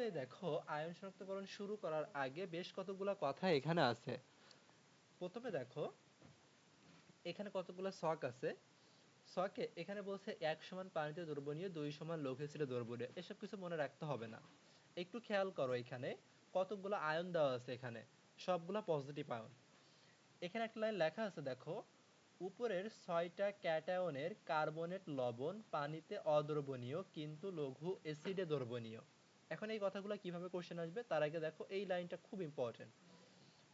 শুরুতেই দেখো আয়ন শনাক্তকরণ শুরু করার আগে বেশ কতগুলো কথা এখানে আছে। প্রথমে দেখো এখানে কতগুলো ছক আছে। ছকে এখানে বলছে 1 সমান পানিতে দ্রবণীয়, 2 সমান লৌহ অ্যাসিডে দ্রবণীয়। এসব কিছু মনে রাখতে হবে না। একটু খেয়াল করো এখানে কতগুলো আয়ন দেওয়া আছে। এখানে সবগুলা পজিটিভ আয়ন। এখানে একটা লাইন লেখা আছে দেখো, উপরের 6টা ক্যাটায়নের কার্বনেট লবণ পানিতে অদ্রবণীয় কিন্তু লঘু অ্যাসিডে দ্রবণীয়। এখন এই কথাগুলো কিভাবে কোশ্চেন আসবে তার আগে দেখো এই লাইনটা খুব ইম্পর্টেন্ট।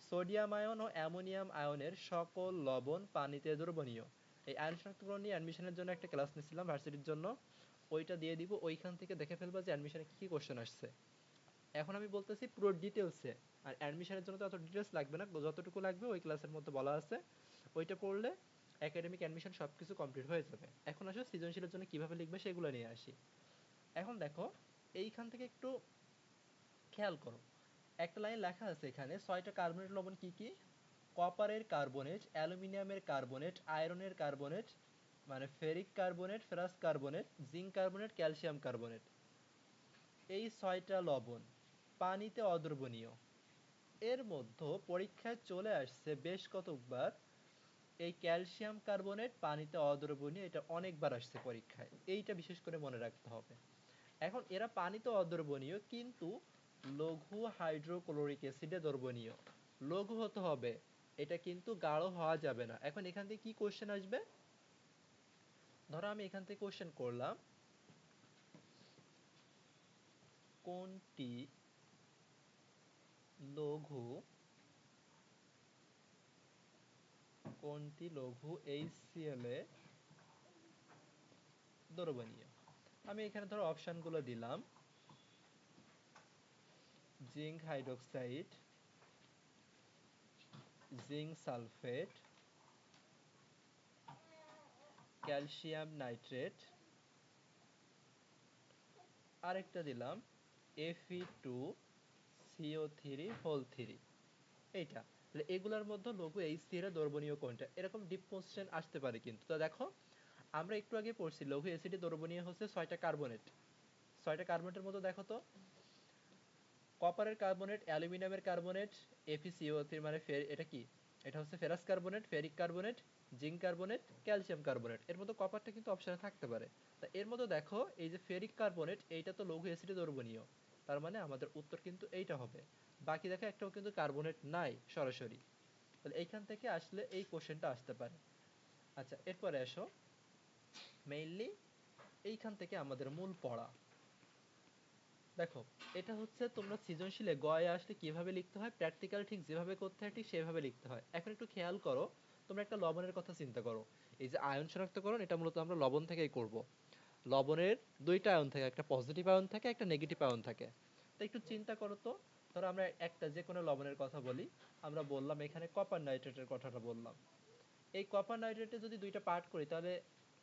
সোডিয়াম আয়ন ও অ্যামোনিয়াম আয়নের সকল লবণ পানিতে দ্রবণীয়। এই আয়ন শনাক্তকরণ নিয়ে অ্যাডমিশনের জন্য একটা ক্লাস নিয়েছিলাম ভার্সিটির জন্য, ওইটা দিয়ে দিব। ওইখান থেকে দেখে ফেলবা যে অ্যাডমিশনে কি কি কোশ্চেন আসছে। এখন আমি বলতেছি পুরো ডিটেলসে, আর অ্যাডমিশনের জন্য তো অত ডিটেলস লাগবে না, যতটুকু লাগবে ওই ক্লাসের মধ্যে বলা আছে। ওইটা পড়লে একাডেমিক অ্যাডমিশন সবকিছু কমপ্লিট হয়ে যাবে। এখন আসো সৃজনশীলের জন্য কিভাবে লিখবে সেগুলো নিয়ে আসি। এখন দেখো এইখান থেকে একটু খেয়াল করো, একটা লাইন লেখা আছে এখানে 6টা কার্বনেট লবণ কি কি। কপারের কার্বনেট, অ্যালুমিনিয়ামের কার্বনেট, আয়রনের কার্বনেট মানে ferric carbonate, ferrous carbonate, zinc carbonate, calcium carbonate. এই 6টা লবণ পানিতে অদ্রবণীয়। এর মধ্যে পরীক্ষায় চলে আসছে বেশ কতবার এই ক্যালসিয়াম কার্বনেট পানিতে অদ্রবণীয়, এটা অনেকবার আসছে পরীক্ষায়। এইটা বিশেষ করে মনে রাখতে হবে। এখন এরা পানিতে অদ্রবণীয় কিন্তু লঘু হাইড্রোক্লোরিক অ্যাসিডে দ্রবণীয়। লঘু হতে হবে, এটা কিন্তু গাঢ় হওয়া যাবে না। এখন এখান থেকে কি কোশ্চেন আসবে, ধরো আমি এখান থেকে কোশ্চেন করলাম কোনটি লঘু, কোনটি লঘু HCl এ দ্রবণীয়। আমি এখানে ধরো অপশনগুলো দিলাম, zinc hydroxide, zinc sulphate, calcium nitrate, আরেকটা দিলাম Fe2CO3 এইটা। তাহলে এগুলোর মধ্যে লঘু HCl এর দ্রবণীয় কোনটা, এরকম ডিপ কোশ্চেন আসতে পারে কিন্তু। তো দেখো আমরা একটু আগে পড়ছি লঘু অ্যাসিডে দ্রবণীয় হচ্ছে 6টা কার্বনেট। 6টা কার্বনেটের মধ্যে দেখো তো, কপারের কার্বনেট, অ্যালুমিনিয়ামের কার্বনেট, FeCO3 মানে এটা কি, এটা হচ্ছে ferrous carbonate, ferric carbonate, zinc carbonate, calcium carbonate. এর মধ্যে কপারটা কিন্তু অপশনে থাকতে পারে। তা এর মধ্যে দেখো এই যে ফেরিক কার্বনেট, এইটা তো লঘু অ্যাসিডে দ্রবণীয়, তার মানে আমাদের উত্তর কিন্তু এইটা হবে। বাকি দেখো একটাও কিন্তু কার্বনেট নাই সরাসরি। তাহলে এইখান থেকে আসলে এই কোশ্চেনটা আসতে পারে। আচ্ছা এরপরে আসো, মেইনলি এইখান থেকে আমাদের মূল পড়া। দেখো এটা হচ্ছে তোমরা সৃজনশীলে গয়ে আসলে কিভাবে লিখতে হয়, প্র্যাকটিক্যাল ঠিক যেভাবে করতে হয় ঠিক সেভাবে লিখতে হয়। এখন একটু খেয়াল করো, তোমরা একটা লবণের কথা চিন্তা করো। এই যে আয়ন শনাক্তকরণ, এটা মূলত আমরা লবণ থেকেই করব। লবণের দুইটা আয়ন থাকে, একটা পজিটিভ আয়ন থাকে, একটা নেগেটিভ আয়ন থাকে। তো একটু চিন্তা করো তো, ধরো আমরা একটা যে কোনো লবণের কথা বলি, আমরা বললাম এখানে কপার নাইট্রেটের কথাটা বললাম। এই কপার নাইট্রেটে যদি দুইটা পার্ট করি তাহলে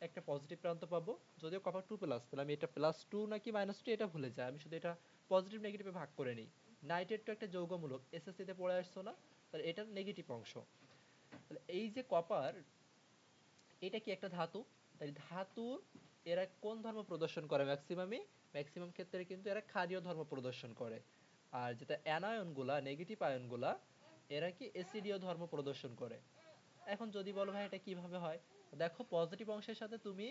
একটা পজিটিভ প্রান্ত পাবো। যদিও কপার 2+ তাহলে আমি এটা +2 নাকি -2 এটা ভুলে যাই, আমি শুধু এটা পজিটিভ নেগেটিভে ভাগ করে নিই। নাইট্রেট তো একটা যৌগমূলক, এসএসসি তে পড়ে আসছো না, তাহলে এটার নেগেটিভ অংশ। তাহলে এই যে কপার, এটা কি একটা ধাতু, তাই ধাতু এরা কোন ধর্ম প্রদর্শন করে, ম্যাক্সিমাম ক্ষেত্রে কিন্তু এরা ক্ষারীয় ধর্ম প্রদর্শন করে। আর যেটা অ্যানায়ন গুলা, নেগেটিভ আয়ন গুলা, এরা কি অ্যাসিডীয় ধর্ম প্রদর্শন করে। এখন যদি বলো ভাই এটা কিভাবে হয়, দেখো পজিটিভ অংশের সাথে তুমি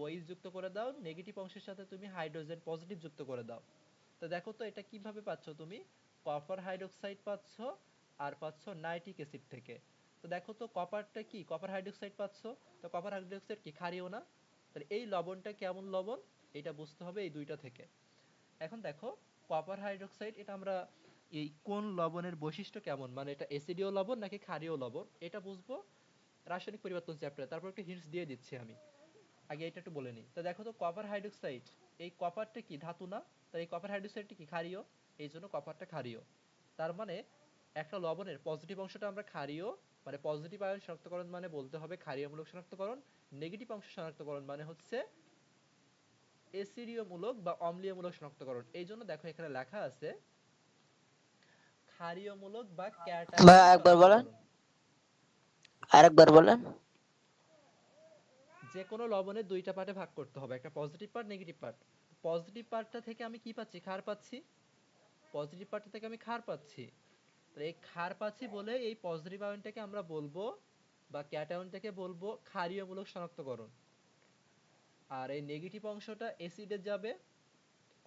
OH যুক্ত করে দাও, নেগেটিভ অংশের সাথে তুমি হাইড্রোজেন পজিটিভ যুক্ত করে দাও। তো দেখো তো এটা কিভাবে পাচ্ছ তুমি, কপার হাইড্রোক্সাইড পাচ্ছ আর পাচ্ছ নাইট্রিক অ্যাসিড থেকে। তো দেখো তো কপারটা কি, কপার হাইড্রোক্সাইড পাচ্ছ, তো কপার হাইড্রোক্সাইড কি ক্ষারীয় না। তাহলে এই লবণটা কেমন লবণ এটা বুঝতে হবে এই দুইটা থেকে। এখন দেখো কপার হাইড্রোক্সাইড, এটা আমরা এই কোন লবণের বৈশিষ্ট্য কেমন, মানে এটা অ্যাসিডীয় লবণ নাকি ক্ষারীয় লবণ, এটা বুঝবো রাসায়নিক পরিবর্তন চ্যাপ্টারে। তারপর একটা হিন্টস দিয়ে দিচ্ছি আমি, আগে এটা একটু বলে নিই। তো দেখো তো কপার হাইড্রোক্সাইড, এই কপারটা কি ধাতু না, তাই এই কপার হাইড্রোক্সাইডটা কি ক্ষারীয়, এই জন্য কপারটা ক্ষারীয়। তার মানে একটা লবণের পজিটিভ অংশটা আমরা ক্ষারীয়, মানে পজিটিভ আয়ন শনাক্তকরণ মানে বলতে হবে ক্ষারীয়মূলক শনাক্তকরণ, নেগেটিভ অংশ শনাক্তকরণ মানে হচ্ছে এসিডীয়মূলক বা অম্লীয়মূলক শনাক্তকরণ। এই জন্য দেখো এখানে লেখা আছে ক্ষারীয়মূলক বা ভাই ক্যাটায়ন একবার বলেন, শনাক্তকরণ। আরেকবার বলেন। যে কোনো লবণের দুইটা পার্টে ভাগ করতে হবে, একটা positive part, negative part. Positive পার্টটা থেকে আমি কি পাচ্ছি, ক্ষার পাচ্ছি। পজিটিভ পার্ট থেকে আমি ক্ষার পাচ্ছি, তাহলে এই ক্ষার পাচ্ছি বলে এই পজিটিভ আয়নটাকে আমরা বলবো বা ক্যাটায়নটাকে বলবো ক্ষারীয়মূলক শনাক্তকরণ। আর এই নেগেটিভ অংশটা অ্যাসিডে যাবে,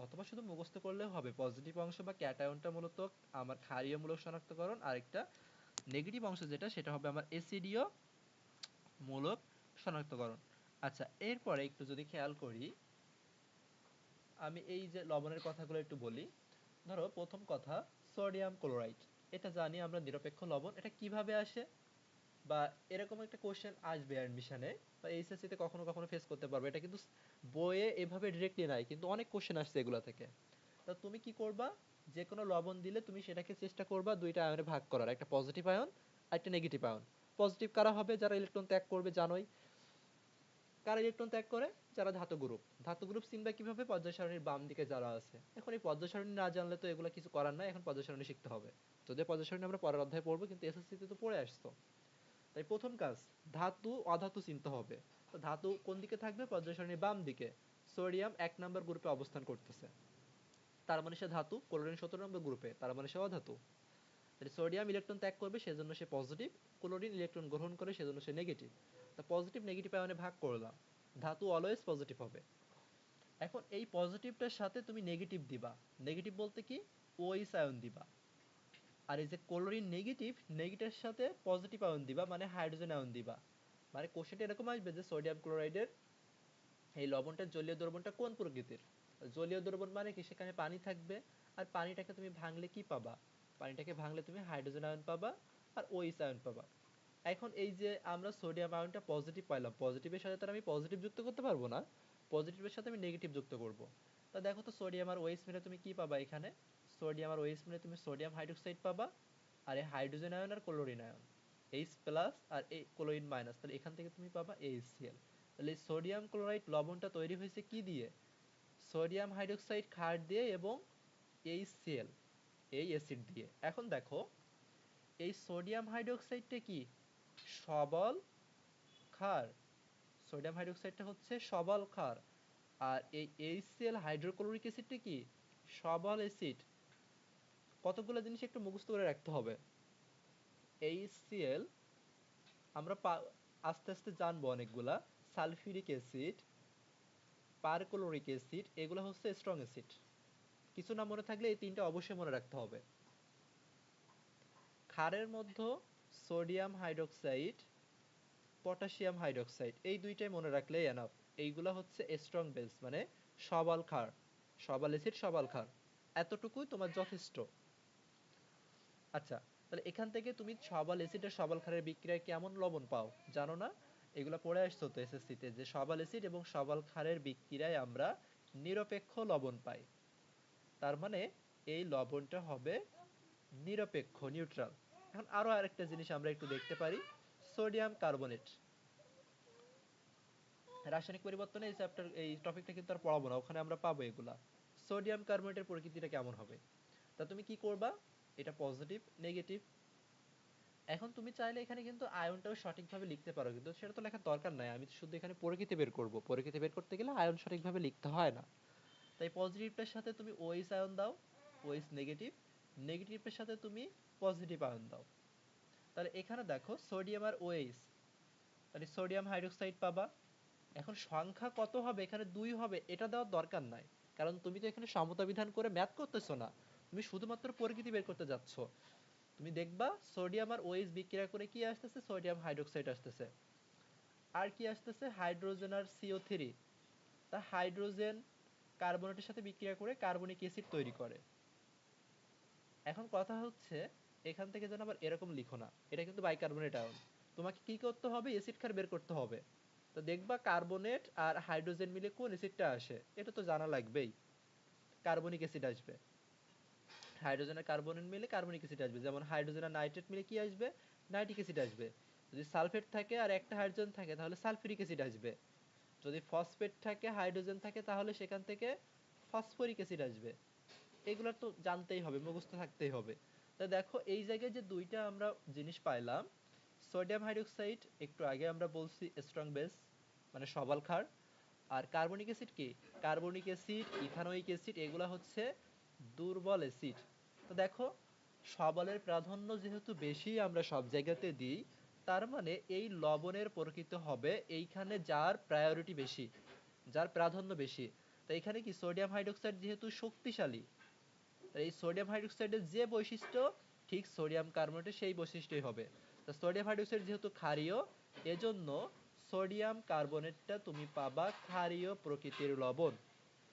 অথবা শুধু মুখস্থ করলেও হবে। পজিটিভ অংশ বা ক্যাটায়নটা মূলত আমার ক্ষারীয়মূলক শনাক্তকরণ, আর একটা নেগেটিভ অংশ যেটা সেটা হবে আমার অ্যাসিডীয় মূলক শনাক্তকরণ। আচ্ছা, এরপরে একটু যদি খেয়াল করি, আমি এই যে লবণের কথাগুলো একটু বলি। ধরো প্রথম কথা, সোডিয়াম ক্লোরাইড, এটা জানি আমরা নিরপেক্ষ লবণ। এটা কিভাবে আসে, বা এরকম একটা কোশ্চেন আসবে অ্যাডমিশনে বা এইচএসসি তে কখনো কখনো ফেস করতে পারবে। এটা কিন্তু বইয়ে এভাবে ডিরেক্টলি নাই, কিন্তু অনেক কোশ্চেন আসছে এগুলা থেকে। তা তুমি কি করবা, যে কোনো লবণ দিলে তুমি সেটাকে চেষ্টা করবা দুইটা আয়নে ভাগ করার, একটা পজিটিভ আয়ন আর একটা নেগেটিভ আয়ন। পজিটিভ কারা হবে, যারা ইলেকট্রন ত্যাগ করবে, জানোই। কারা ইলেকট্রন ত্যাগ করে, যারা ধাতু গ্রুপ। ধাতু গ্রুপ চিনবা কিভাবে, পর্যায় সারণীর বাম দিকে যারা আছে। এখন এই পর্যায় সারণী না জানলে তো এগুলা কিছু করার নাই, এখন পর্যায় সারণী শিখতে হবে। যদিও পর্যায় সারণী আমরা পরের অধ্যায়ে পড়বো, কিন্তু এসএসসি তে তো পড়ে আসতো। তাই প্রথম কাজ, ধাতু অধাতু চিনতে হবে। তো ধাতু কোন দিকে থাকবে, পর্যায় সারণীর বাম দিকে। সোডিয়াম 1 নম্বর গ্রুপে অবস্থান করতেছে, তার মানে সে ধাতু। ক্লোরিন 17 নম্বর গ্রুপে, তার মানে সে অধাতু। তাহলে সোডিয়াম ইলেকট্রন ত্যাগ করবে, সেজন্য সে পজিটিভ। ক্লোরিন ইলেকট্রন গ্রহণ করে, সেজন্য সে নেগেটিভ। তা পজিটিভ নেগেটিভ আয়নে ভাগ করলাম, ধাতু অলওয়েজ পজিটিভ হবে। এখন এই পজিটিভটার সাথে তুমি নেগেটিভ দিবা। নেগেটিভ বলতে কি, ওএইচ আয়ন দিবা। আর এই যে ক্লোরিন নেগেটিভ, নেগেটিভের সাথে পজিটিভ আয়ন দিবা, মানে হাইড্রোজেন আয়ন দিবা। মানে কোশ্চেনটা এরকম আসবে যে সোডিয়াম ক্লোরাইডের এই লবণটার জলীয় দ্রবণটা কোন প্রকৃতির। জলীয় দ্রবণ মানে কি, সেখানে পানি থাকবে। আর পানিটাকে তুমি ভাঙলে কি পাবা, পানিটাকে ভাঙলে তুমি হাইড্রোজেন আয়ন পাবা আর ওএইচ আয়ন পাবা। এখন এই যে আমরা সোডিয়াম আয়নটা পজিটিভ পাইলাম, পজিটিভের সাথে তার আমি পজিটিভ যুক্ত করতে পারবো না, পজিটিভের সাথে আমি নেগেটিভ যুক্ত করব। তা দেখো তো, সোডিয়াম আর ওএইচ মিলে তুমি কি পাবা এখানে, সোডিয়াম আর ওএইচ মিলে তুমি সোডিয়াম হাইড্রোক্সাইড পাবা। আর এই হাইড্রোজেন আয়ন আর ক্লোরিন আয়ন, এইচ প্লাস আর এই ক্লোরিন মাইনাস, তাহলে এখান থেকে তুমি পাবা এইচসিএল। তাহলে এই সোডিয়াম ক্লোরাইড লবণটা তৈরি হয়েছে কি দিয়ে, সোডিয়াম হাইড্রোক্সাইড ক্ষার দিয়ে এবং এইচসিএল এই অ্যাসিড দিয়ে। এখন দেখো, এই সোডিয়াম হাইড্রোক্সাইডটা কি, সবল ক্ষার। সোডিয়াম হাইড্রোক্সাইডটা হচ্ছে সবল ক্ষার। আর এই এইচসিএল হাইড্রোক্লোরিক অ্যাসিডটা কি, সবল অ্যাসিড। কতগুলো জিনিস একটু মুখস্থ করে রাখতে হবে। এইচসিএল আমরা আস্তে আস্তে জানবো অনেকগুলা। সালফিউরিক অ্যাসিড, পারক্লোরিক অ্যাসিড, এগুলো হচ্ছে স্ট্রং অ্যাসিড। কিছু না মনে থাকলে এই তিনটা অবশ্যই মনে রাখতে হবে। ক্ষারের মধ্যে সোডিয়াম হাইড্রোক্সাইড, পটাশিয়াম হাইড্রোক্সাইড, এই দুইটাই মনে রাখলেই এনাফ। এইগুলা হচ্ছে স্ট্রং বেস, মানে সবল ক্ষার, সবল অ্যাসিড সবল ক্ষার। এতটুকুই তোমার যথেষ্ট। আচ্ছা, তাহলে এখান থেকে তুমি সবল অ্যাসিড আর সবল ক্ষারের বিক্রিয়ায় কেমন লবণ পাও জানো না? এগুলা পড়ে আসছো তো এসএসসি তে, যে সবল অ্যাসিড এবং সবল ক্ষারের বিক্রিয়ায় আমরা নিরপেক্ষ লবণ পাই। তার মানে এই লবণটা হবে নিরপেক্ষ, নিউট্রাল। এখন আরো আরেকটা জিনিস আমরা একটু দেখতে পারি, সোডিয়াম কার্বনেট। রাসায়নিক পরিবর্তনে এই চ্যাপ্টার, এই টপিকটা কিন্তু আর পড়াবো না, ওখানে আমরা পাবো এগুলা। সোডিয়াম কার্বনেটের প্রকৃতিটা কেমন হবে, তা তুমি কি করবা, এটা পজিটিভ নেগেটিভ। এখন তুমি চাইলে এখানে কিন্তু আয়নটাও সঠিকভাবে লিখতে পারো, কিন্তু সেটা তো লেখার দরকার নাই। আমি শুধু এখানে প্রকৃতি বের করব, প্রকৃতি বের করতে গেলে আয়ন সঠিকভাবে লিখতে হয় না। তাই পজিটিভটার সাথে তুমি ওএইচ আয়ন দাও, ওএইচ নেগেটিভ। নেগেটিভের সাথে তুমি পজিটিভ আয়ন দাও। তাহলে এখানে দেখো সোডিয়াম আর ওএইচ, তাহলে সোডিয়াম হাইড্রোক্সাইড পাবা। এখন সংখ্যা কত হবে, এখানে 2 হবে, এটা দেওয়ার দরকার নাই। কারণ তুমি তো এখানে সমতা বিধান করে ম্যাথ করতেছো না, তুমি শুধুমাত্র প্রকৃতি বের করতে যাচ্ছ। তুমি দেখবা সোডিয়াম আর ওএইচ বিক্রিয়া করে কি আসতেছে, সোডিয়াম হাইড্রোক্সাইড আসতেছে। আর কি আসতেছে, হাইড্রোজেন আর CO3। তা হাইড্রোজেন কার্বনেটের সাথে বিক্রিয়া করে কার্বনিক অ্যাসিড তৈরি করে। এখন কথা হচ্ছে, এখান থেকে যেন আবার এরকম লিখো না, এটা কিন্তু বাইকার্বনেট আয়ন। তোমাকে কি করতে হবে, অ্যাসিড ক্ষার বের করতে হবে। তো দেখবা কার্বনেট আর হাইড্রোজেন মিলে কোন অ্যাসিডটা আসে, এটা তো জানা লাগবেই। কার্বনিক অ্যাসিড আসবে। হাইড্রোজেন আর কার্বনেট মিলে কার্বনিক অ্যাসিড আসবে। যেমন হাইড্রোজেন আর নাইট্রেট মিলে কি আসবে, নাইট্রিক অ্যাসিড আসবে। যদি সালফেট থাকে আর একটা হাইড্রোজেন থাকে, তাহলে সালফিউরিক অ্যাসিড আসবে। যদি ফসফেট থাকে, হাইড্রোজেন থাকে, তাহলে সেখান থেকে ফসফরিক অ্যাসিড আসবে। এগুলো তো জানতেই হবে, মুখস্থ থাকতেই হবে। তা দেখো, এই জায়গায় যে দুইটা আমরা জিনিস পাইলাম, সোডিয়াম হাইড্রোক্সাইড একটু আগে আমরা বলছি স্ট্রং বেস, মানে সবল ক্ষার। আর কার্বনিক অ্যাসিড কি, কার্বনিক অ্যাসিড, ইথানোয়িক অ্যাসিড, এগুলা হচ্ছে দুর্বল অ্যাসিড। তো দেখো, সবলের প্রাধান্য যেহেতু বেশি আমরা সব জায়গাতে দিই, তার মানে এই লবণের প্রকৃত হবে এইখানে যার প্রায়োরিটি বেশি, যার প্রাধান্য বেশি। তো এখানে কি সোডিয়াম হাইড্রোক্সাইড যেহেতু শক্তিশালী, এই সোডিয়াম হাইড্রোক্সাইডের যে বৈশিষ্ট্য, ঠিক সোডিয়াম কার্বনেটের সেই বৈশিষ্ট্যই হবে। তো সোডিয়াম হাইড্রোক্সাইড যেহেতু ক্ষারীয়, এজন্য সোডিয়াম কার্বনেটটা তুমি পাবা ক্ষারীয় প্রকৃতির লবণ,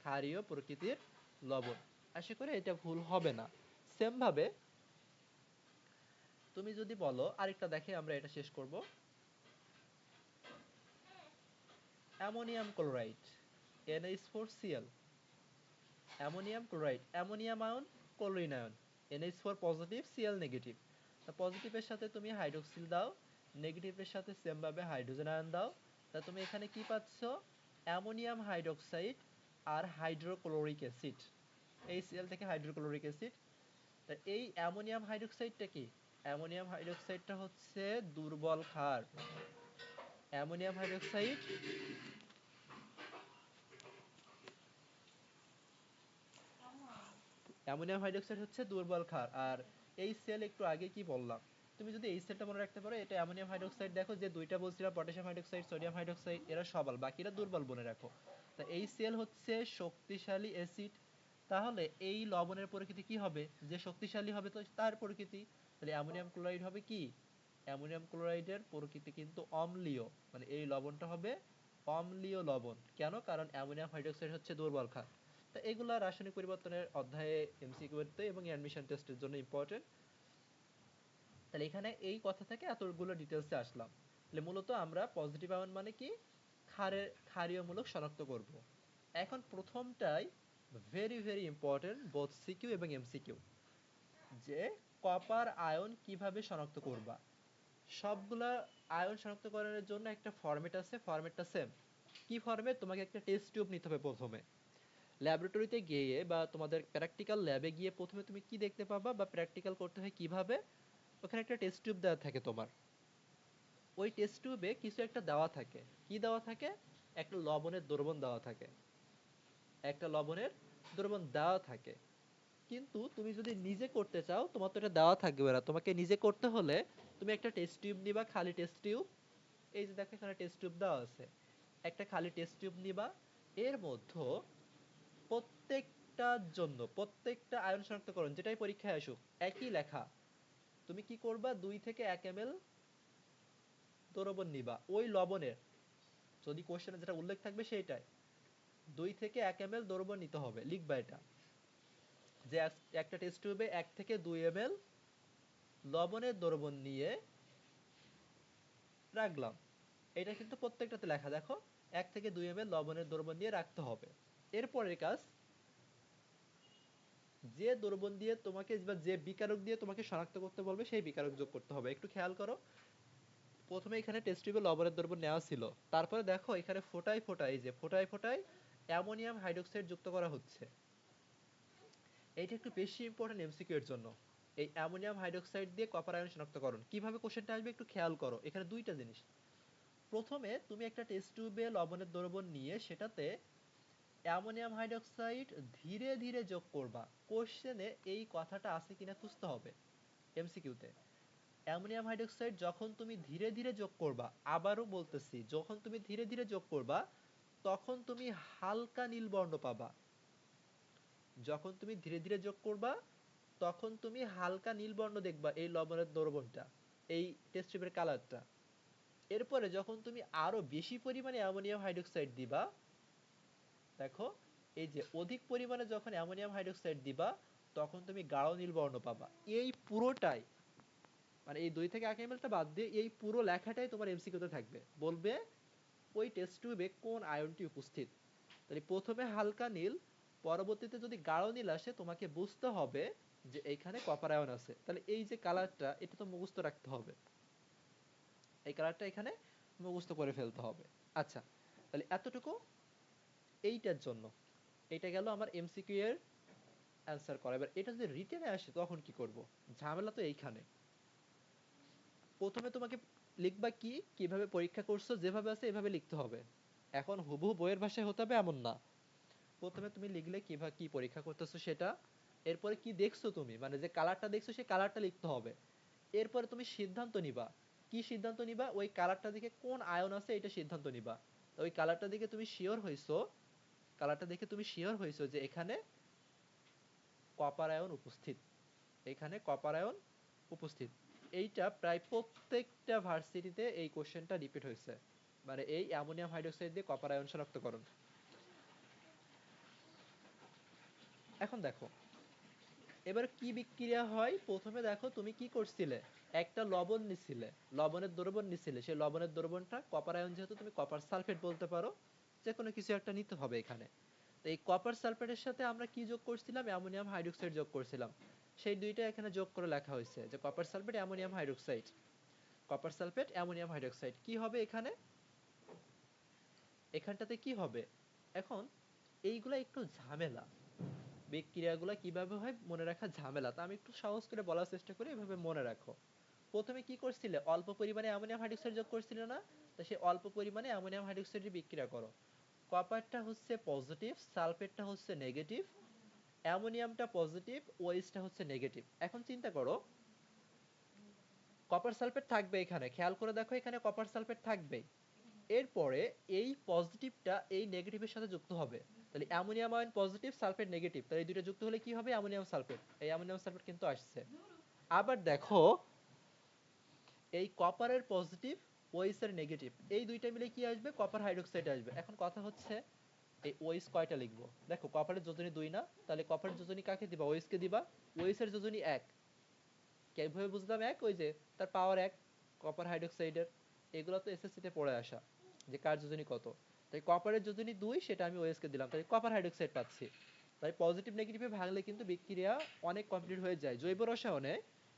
ক্ষারীয় প্রকৃতির লবণ। আশা করি এটা ভুল হবে না। সেম ভাবে তুমি যদি বলো, আরেকটা দেখে আমরা এটা শেষ করব, ammonium chloride NH4Cl, ammonium chloride, ammonium ion, chlorine ion, NH4 positive, Cl negative. তা পজিটিভের সাথে তুমি হাইড্রোক্সিল দাও, নেগেটিভের সাথে সেম ভাবে হাইড্রোজেন আয়ন দাও। তা তুমি এখানে কি পাচ্ছ? অ্যামোনিয়াম হাইড্রোক্সাইড আর হাইড্রোক্লোরিক অ্যাসিড, এই Cl থেকে হাইড্রোক্লোরিক অ্যাসিড। তা এই অ্যামোনিয়াম হাইড্রোক্সাইডটা কি? অ্যামোনিয়াম হাইড্রোক্সাইডটা হচ্ছে দুর্বল ক্ষার। অ্যামোনিয়াম হাইড্রোক্সাইড অ্যামোনিয়াম হাইড্রোক্সাইড হচ্ছে দুর্বল ক্ষার। আর এই সেল একটু আগে কি বললাম, তুমি যদি এই সেলটা মনে রাখতে পারো, এটা অ্যামোনিয়াম হাইড্রোক্সাইড। দেখো যে দুইটা বলছিলাম, পটাশিয়াম হাইড্রোক্সাইড, সোডিয়াম হাইড্রোক্সাইড, এরা সবল, বাকিরা দুর্বল মনে রাখো। তা এই সেল হচ্ছে শক্তিশালী অ্যাসিড। তাহলে এই লবণের প্রকৃতি কি হবে? যে শক্তিশালী হবে তো তার প্রকৃতি। তাহলে অ্যামোনিয়াম ক্লোরাইড হবে কি? অ্যামোনিয়াম ক্লোরাইডের প্রকৃতি কিন্তু অম্লীয়, মানে এই লবণটা হবে অম্লীয় লবণ। কেন? কারণ অ্যামোনিয়াম হাইড্রোক্সাইড হচ্ছে দুর্বল ক্ষার। তো এগুলা রাসায়নিক পরিবর্তনের অধ্যায়ে এমসিকিউ তে এবং অ্যাডমিশন টেস্টের জন্য ইম্পর্টেন্ট। তাহলে এখানে এই কথা থেকে এতগুলো ডিটেলসে আসলাম। তাহলে মূলত আমরা পজিটিভ আয়ন মানে কি, ক্ষারীয় মূলক শনাক্ত করব। এখন প্রথমটাই very very important, both CQ এবং এমসিকিউ, যে কপার আয়ন কিভাবে শনাক্ত করবা। সবগুলা আয়ন শনাক্তকরণের জন্য একটা ফরম্যাট আছে, ফরম্যাটটা সেম। কি ফরম্যাট? তোমাকে একটা টেস্ট টিউব নিতে হবে প্রথমে। ল্যাবরেটরিতে গিয়ে বা তোমাদের প্র্যাকটিক্যাল ল্যাবে গিয়ে প্রথমে তুমি কি দেখতে পাবা বা প্র্যাকটিক্যাল করতে হয় কিভাবে, ওখানে একটা টেস্ট টিউব দেওয়া থাকে তোমার। ওই টেস্ট টিউবে কিছু একটা দেওয়া থাকে। কি দেওয়া থাকে? একটা লবণের দ্রবণ দেওয়া থাকে, একটা লবণের দ্রবণ দেওয়া থাকে। কিন্তু তুমি যদি নিজে করতে চাও, তোমার তো এটা দেওয়া থাকবে না, তোমাকে নিজে করতে হলে তুমি একটা টেস্ট টিউব নিবা, খালি টেস্ট টিউব। এই যে দেখো এখানে টেস্ট টিউব দেওয়া আছে, একটা খালি টেস্ট টিউব নিবা। এর মধ্যে প্রত্যেকটার জন্য, প্রত্যেকটা আয়ন শনাক্তকরণ যেটাই পরীক্ষায় আসুক, একই লেখা। তুমি কি করবা? 2 থেকে 1 ml দ্রবণ নিবা ওই লবণের, যদি কোশ্চেনে যেটা উল্লেখ থাকবে সেইটাই। 2 থেকে 1 ml দ্রবণ নিতে হবে, লিখবা এটা, যে একটা টেস্ট টিউবে 1 থেকে 2 ml লবণের দ্রবণ নিয়ে রাখলাম। এটা কিন্তু প্রত্যেকটাতে লেখা, দেখো 1 থেকে 2 ml লবণের দ্রবণ দিয়ে রাখতে হবে। এরপরের কাজ, যে দ্রবণ দিয়ে তোমাকে বা যে বিকারক দিয়ে তোমাকে শনাক্ত করতে বলবে সেই বিকারক যোগ করতে হবে। একটু খেয়াল করো, প্রথমে এখানে টেস্ট টিউবে লবণের দ্রবণ নেওয়া ছিল, তারপরে দেখো এখানে ফোটায় ফোটায়, এই যে ফোটায় ফোটায় অ্যামোনিয়াম হাইড্রোক্সাইড যুক্ত করা হচ্ছে। এইটা একটু বেশি ইম্পর্টেন্ট এমসিকিউ এর জন্য। এই অ্যামোনিয়াম হাইড্রোক্সাইড দিয়ে কপার আয়ন শনাক্তকরণ কিভাবে কোশ্চেনটা আসবে একটু খেয়াল করো। এখানে দুইটা জিনিস, প্রথমে তুমি একটা টেস্ট টিউবে লবণের দ্রবণ নিয়ে সেটাতে অ্যামোনিয়াম হাইড্রোক্সাইড ধীরে ধীরে যোগ করবা। কোশ্চেনে এই কথাটা আছে কিনা খুঁজতে হবে এমসিকিউতে। অ্যামোনিয়াম হাইড্রোক্সাইড যখন তুমি ধীরে ধীরে যোগ করবা, আবারও বলতেছি, যখন তুমি ধীরে ধীরে যোগ করবা তখন তুমি হালকা নীল বর্ণ পাবা। যখন তুমি ধীরে ধীরে যোগ করবা তখন তুমি হালকা নীল বর্ণ দেখবা এই লবণের দ্রবণটা, এই টেস্ট টিউবের কালারটা। এরপরে যখন তুমি আরো বেশি পরিমাণে অ্যামোনিয়াম হাইড্রোক্সাইড দিবা, দেখো এই যে অধিক পরিমাণে যখন অ্যামোনিয়াম হাইড্রোক্সাইড দিবা তখন তুমি গাঢ় নীল বর্ণ পাবা। এই পুরোটাই, মানে এই 2 থেকে 1 ml টা বাদ দিয়ে এই পুরো লেখাটাই তোমার এমসিকিউতে থাকবে, বলবে ওই টেস্ট টিউবে কোন আয়নটি উপস্থিত। তাহলে প্রথমে হালকা নীল, পরবর্তীতে যদি গাঢ় নীল আসে তোমাকে বুঝতে হবে যে এইখানে কপার আয়ন আছে। তাহলে এই যে কালারটা, এটা তো মুখস্থ রাখতে হবে, এই কালারটা এখানে মুখস্থ করে ফেলতে হবে। আচ্ছা, তাহলে এতটুকু এইটার জন্য। এটা গেল আমার এমসিকিউ এর অ্যান্সার করা। এবার এটা যদি রিটেনে আসে তখন কি করব? ঝামেলা তো এইখানে। প্রথমে তোমাকে লিখবা কি, কিভাবে পরীক্ষা করছো যেভাবে আছে এভাবে লিখতে হবে। এখন হুবহু বইয়ের ভাষায় হতে হবে এমন না। প্রথমে তুমি লিখলে কিভাবে কি পরীক্ষা করতেছো সেটা, এরপরে কি দেখছো তুমি, মানে যে কালারটা দেখছো সেই কালারটা লিখতে হবে। এরপরে তুমি সিদ্ধান্ত নিবা, কি সিদ্ধান্ত নিবা, ওই কালারটা দিকে কোন আয়ন আছে এটা সিদ্ধান্ত নিবা। তো ওই কালারটা দিকে তুমি শিওর হইছো, কালারটা দেখে তুমি শিওর হইছো যে এখানে কপার আয়ন উপস্থিত, এখানে কপার আয়ন উপস্থিত। এইটা প্রায় প্রত্যেকটা ভার্সিটিতে এই কোশ্চেনটা রিপিট হয়েছে, মানে এই অ্যামোনিয়াম হাইড্রোক্সাইড দিয়ে কপার আয়ন শনাক্তকরণ। এখন দেখো এবার কি বিক্রিয়া হয়, প্রথমে দেখো তুমি কি করছিলে, একটা লবণ নিছিলে, লবণের দ্রবণ নিছিলে, সেই লবণের দ্রবণটা কপার আয়ন, যেহেতু তুমি কপার সালফেট বলতে পারো, যে কোনো কিছু একটা নিতে হবে এখানে। তো এই কপার সালফেটের সাথে আমরা কি যোগ করছিলাম, অ্যামোনিয়াম হাইড্রোক্সাইড যোগ করছিলাম। সেই দুইটা এখানে যোগ করে লেখা হয়েছে যে copper sulphate ammonium hydroxide, copper sulphate ammonium hydroxide. কি হবে এখানে, এখানটাতে কি হবে, এখন এইগুলা একটু ঝামেলা, বিক্রিয়াগুলো কিভাবে হয় মনে রাখা ঝামেলা, তা আমি একটু সহজ করে বলার চেষ্টা করি, এভাবে মনে রাখো। প্রথমে কি করছিলে, অল্প পরিমাণে অ্যামোনিয়াম হাইড্রোক্সাইড যোগ করছিলে না, তো সেই অল্প পরিমাণে অ্যামোনিয়াম হাইড্রোক্সাইডের বিক্রিয়া করো। কপারটা হচ্ছে পজিটিভ, সালফেটটা হচ্ছে নেগেটিভ, অ্যামোনিয়ামটা পজিটিভ, ওএইচটা হচ্ছে নেগেটিভ। এখন চিন্তা করো, কপার সালফেট থাকবে এখানে, খেয়াল করে দেখো এখানে কপার সালফেট থাকবে। এরপরে এই পজিটিভটা এই নেগেটিভের সাথে যুক্ত হবে, তাহলে ammonium ion positive, sulphate negative, তাহলে এই দুটো যুক্ত হলে কি হবে, অ্যামোনিয়াম সালফেট। এই অ্যামোনিয়াম সালফেট কিন্তু আসছে। আবার দেখো এই কপারের পজিটিভ, ওএইচ এর নেগেটিভ, এই দুইটা মিলে কি আসবে, কপার হাইড্রোক্সাইড আসবে। এখন কথা হচ্ছে এই ওএইচ কয়টা লিখবো, দেখো কপারের যোজনী 2 না, তাহলে কপারের যোজনী কাকে দিবা, ওএইচ কে দিবা। ওএইচ এর যোজনী 1, কিভাবে বুঝলাম 1, ওই যে তার পাওয়ার 1 কপার হাইড্রোক্সাইডের। এগুলো তো এসএসসি তে পড়ে আসা যে কার যোজনী কত। তাই কপারের যোজনী 2, সেটা আমি ওএইচ কে দিলাম, তাই কপার হাইড্রোক্সাইড পাচ্ছি। তাই পজিটিভ নেগেটিভে ভাঙলে কিন্তু বিক্রিয়া অনেক কমপ্লিট হয়ে যায়। জৈব রসায়নে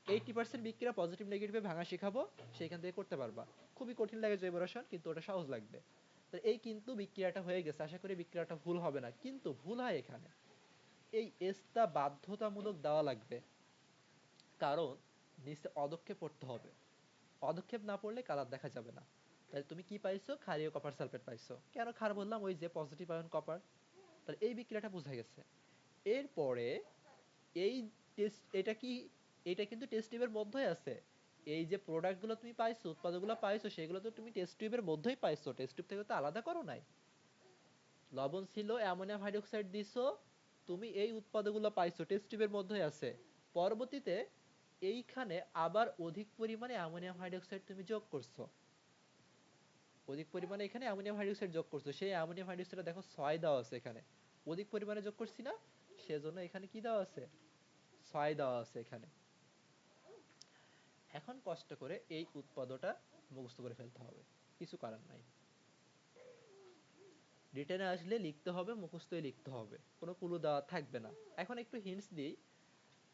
80% বিক্রিয়া পজিটিভ নেগেটিভে ভাঙা শেখাবো, সেইখান থেকে করতে পারবা। খুবই কঠিন লাগে জৈব রসায়ন, কিন্তু ওটা সহজ লাগবে। তো এই কিন্তু বিক্রিয়াটা হয়ে গেছে, আশা করি বিক্রিয়াটা ভুল হবে না, কিন্তু ভুল হয় এখানে এই এসটা বাধ্যতামূলক দেওয়া লাগবে, কারণ নিচে অদক্ষেপ পড়তে হবে, পদক্ষেপ না পড়লে কালার দেখা যাবে না। তাহলে তুমি কি পাইছো, ক্ষারীয় কপার সালফেট পাইছো। কেন ক্ষার বললাম, ওই যে পজিটিভ আয়ন কপার। তাহলে এই বিক্রিয়াটা বোঝা গেছে। এরপরে এই টেস্ট, এটা কি, এটা কিন্তু টেস্ট টিউবের মধ্যেই আছে। এই যে প্রোডাক্ট গুলো তুমি পাইছো, উৎপাদকগুলো পাইছো, সেগুলো তো তুমি টেস্ট টিউবের মধ্যেই পাইছো, টেস্ট টিউব থেকে তো আলাদা করো নাই। লবণ ছিল, অ্যামোনিয়াম হাইড্রোক্সাইড দিছো, তুমি এই উৎপাদকগুলো পাইছো, টেস্ট টিউবের মধ্যেই আছে। পরবর্তীতে এইখানে আবার অধিক পরিমাণে অ্যামোনিয়াম হাইড্রোক্সাইড তুমি যোগ করছো, অধিক পরিমাণে এখানে অ্যামোনিয়াম হাইড্রোক্সাইড যোগ করছো, সেই অ্যামোনিয়াম হাইড্রোক্সাইড দেখো 6 দেওয়া আছে এখানে, অধিক পরিমাণে যোগ করছি না, সেজন্য এখানে কি দেওয়া আছে, 6 দেওয়া আছে এখানে। এখন কষ্ট করে এই উৎপাদটা মুখস্থ করে ফেলতে হবে, কিছু করার নাই। রিটেনে আসলে লিখতে হবে, মুখস্থই লিখতে হবে, কোনো ক্লু দেওয়া থাকবে না। এখন একটু হিন্টস দিই,